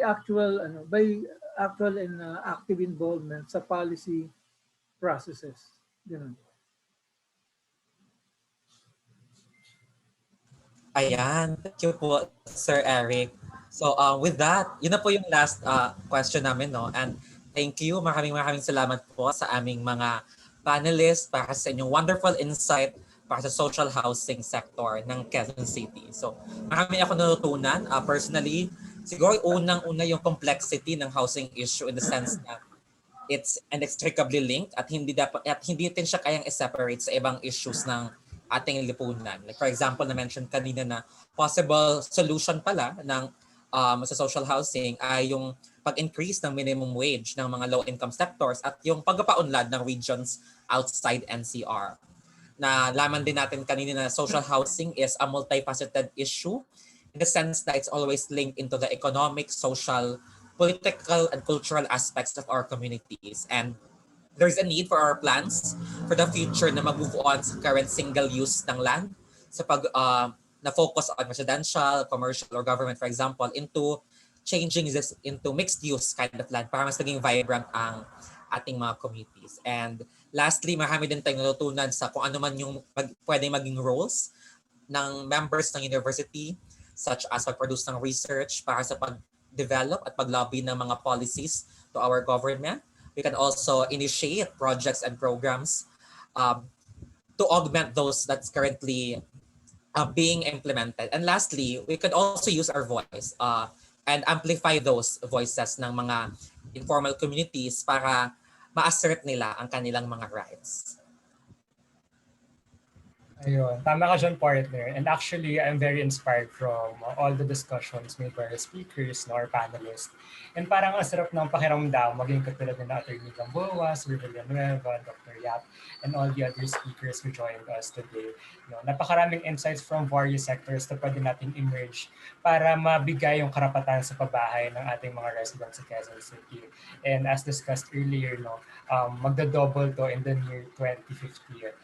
actual and active involvement sa policy processes. Ganun. Ayan, thank you po, Sir Eric. So with that, yun na po yung last question namin, no? And thank you, maraming salamat po sa aming mga panelists para sa inyong wonderful insight para sa social housing sector ng Quezon City. So marami ako natutunan. Personally, siguro unang-una yung complexity ng housing issue in the sense na it's inextricably linked at hindi din siya kayang i-separate sa ibang issues ng ating lipunan. Like for example, na-mention kanina na possible solution pala ng sa social housing ay yung pag-increase ng minimum wage ng mga low-income sectors at yung pagpapaunlad ng regions outside NCR. Na laman din natin kanina na social housing is a multifaceted issue in the sense that it's always linked into the economic, social, political, and cultural aspects of our communities. And there's a need for our plans for the future na mag-move on sa current single use ng land sa pag na-focus on residential, commercial, or government, for example, into changing this into mixed use kind of land para mas naging vibrant ang ating mga communities. And lastly, marami din tayong natutunan sa kung ano man yung pwedeng maging roles ng members ng university such as pag-produce ng research para sa pag-develop at pag-lobby ng mga policies to our government. We can also initiate projects and programs to augment those that's currently being implemented. And lastly, we could also use our voice and amplify those voices ng mga informal communities para ma-assert nila ang kanilang mga rights. Ayun, tama ka dyan, partner. And actually, I'm very inspired from all the discussions made by our speakers, no, our panelists. And parang ang sarap ng pakiramdam, maging katulad na Atty. Gamboa, Sir Villanueva, Dr. Yap, and all the other speakers who joined us today. No, napakaraming insights from various sectors na pwede natin emerge para mabigay yung karapatan sa pabahay ng ating mga residents sa Quezon City. And as discussed earlier, no, magda-double to in the near 2050.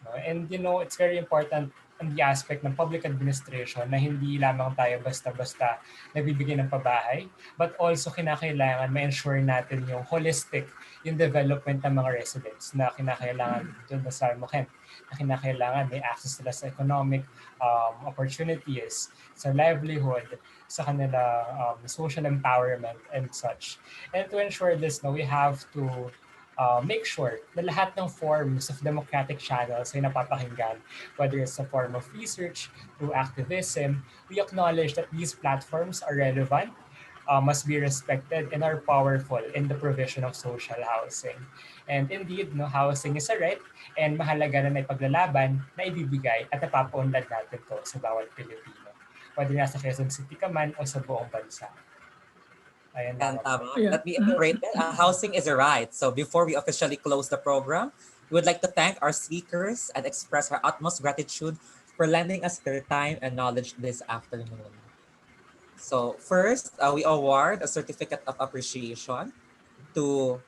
And it's very important ang the aspect ng public administration na hindi lamang tayo basta-basta nagbibigay ng pabahay, but also kinakailangan ma-ensure natin yung holistic, yung development ng mga residents na kinakailangan dito sa Kent, na kinakailangan may access sila sa economic opportunities, sa livelihood, sa kanila social empowerment and such. And to ensure this, we have to make sure na lahat ng forms of democratic channels ay napapakinggan, whether it's a form of research, through activism, we acknowledge that these platforms are relevant, must be respected, and are powerful in the provision of social housing. And indeed, housing is a right, and mahalaga na may paglalaban na ibibigay at napapaunlad natin to sa bawat Pilipino, whether nasa Quezon City ka man o sa buong bansa. And let me iterate that housing is a right. So before we officially close the program, we would like to thank our speakers and express our utmost gratitude for lending us their time and knowledge this afternoon. So first, we award a certificate of appreciation to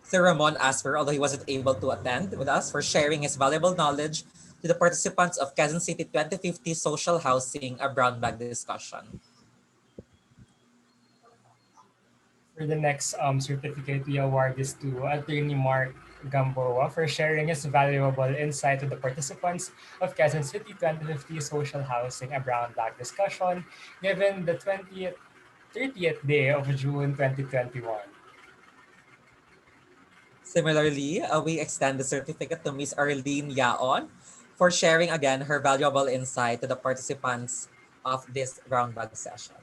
Sir Ramon Asper, although he wasn't able to attend with us, for sharing his valuable knowledge to the participants of Quezon City 2050 Social Housing, a brown bag discussion. For the next certificate, we award this to Atty. Mark Gamboa for sharing his valuable insight to the participants of Quezon City 2050 Social Housing, a brown bag discussion, given the 30th day of June 2021. Similarly, we extend the certificate to Ms. Arlene Yaon for sharing again her valuable insight to the participants of this brown bag session.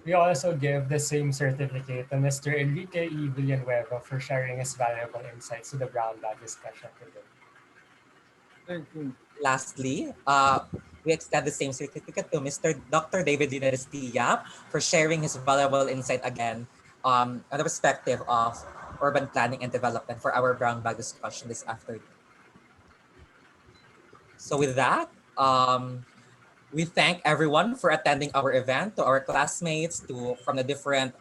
We also give the same certificate to Mr. Enrique E. Villanueva for sharing his valuable insights to the brown bag discussion today. Thank you. Lastly, we extend the same certificate to Mr. Dr. David Dinastilla for sharing his valuable insight again on the perspective of urban planning and development for our brown bag discussion this afternoon. So with that, we thank everyone for attending our event, to our classmates, to from the different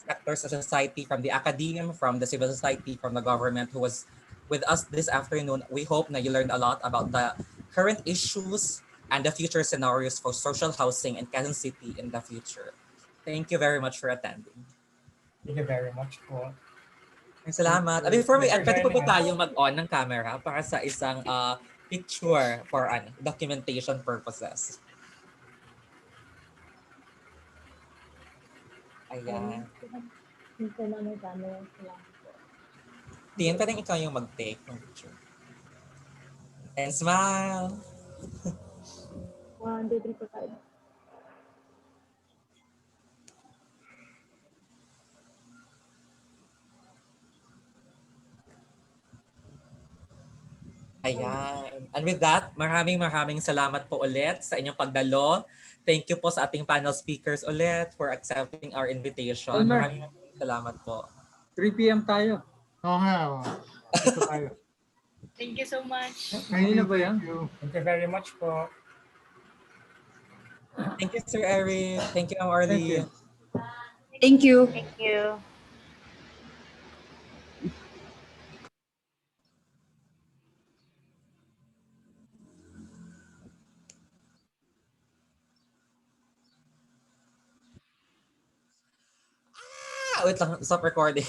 sectors of society, from the academe, from the civil society, from the government who was with us this afternoon. We hope that you learned a lot about the current issues and the future scenarios for social housing in Quezon City in the future. Thank you very much for attending. Thank you very much po. Salamat. Before we Thanks for end, pwede po ba joining us. tayong mag-on ng camera para sa isang picture for documentation purposes? Ayan. Tiyan, pwedeng ikaw yung mag-take ng picture. And smile. 1, 2, 3, 4, 5. Ayan. And with that, maraming salamat po ulit sa inyong pagdalo. Thank you po sa ating panel speakers ulit for accepting our invitation. Elmer. Maraming salamat po. 3 p.m. tayo. Oo nga. Oh. Ito tayo. Thank you so much. Thank you, Kanina ba yan? thank you. Thank you very much po. Thank you, Sir Eric. Thank you, Ma'am Thank you. Arlie. Thank you. Thank you. Wait lang, stop recording.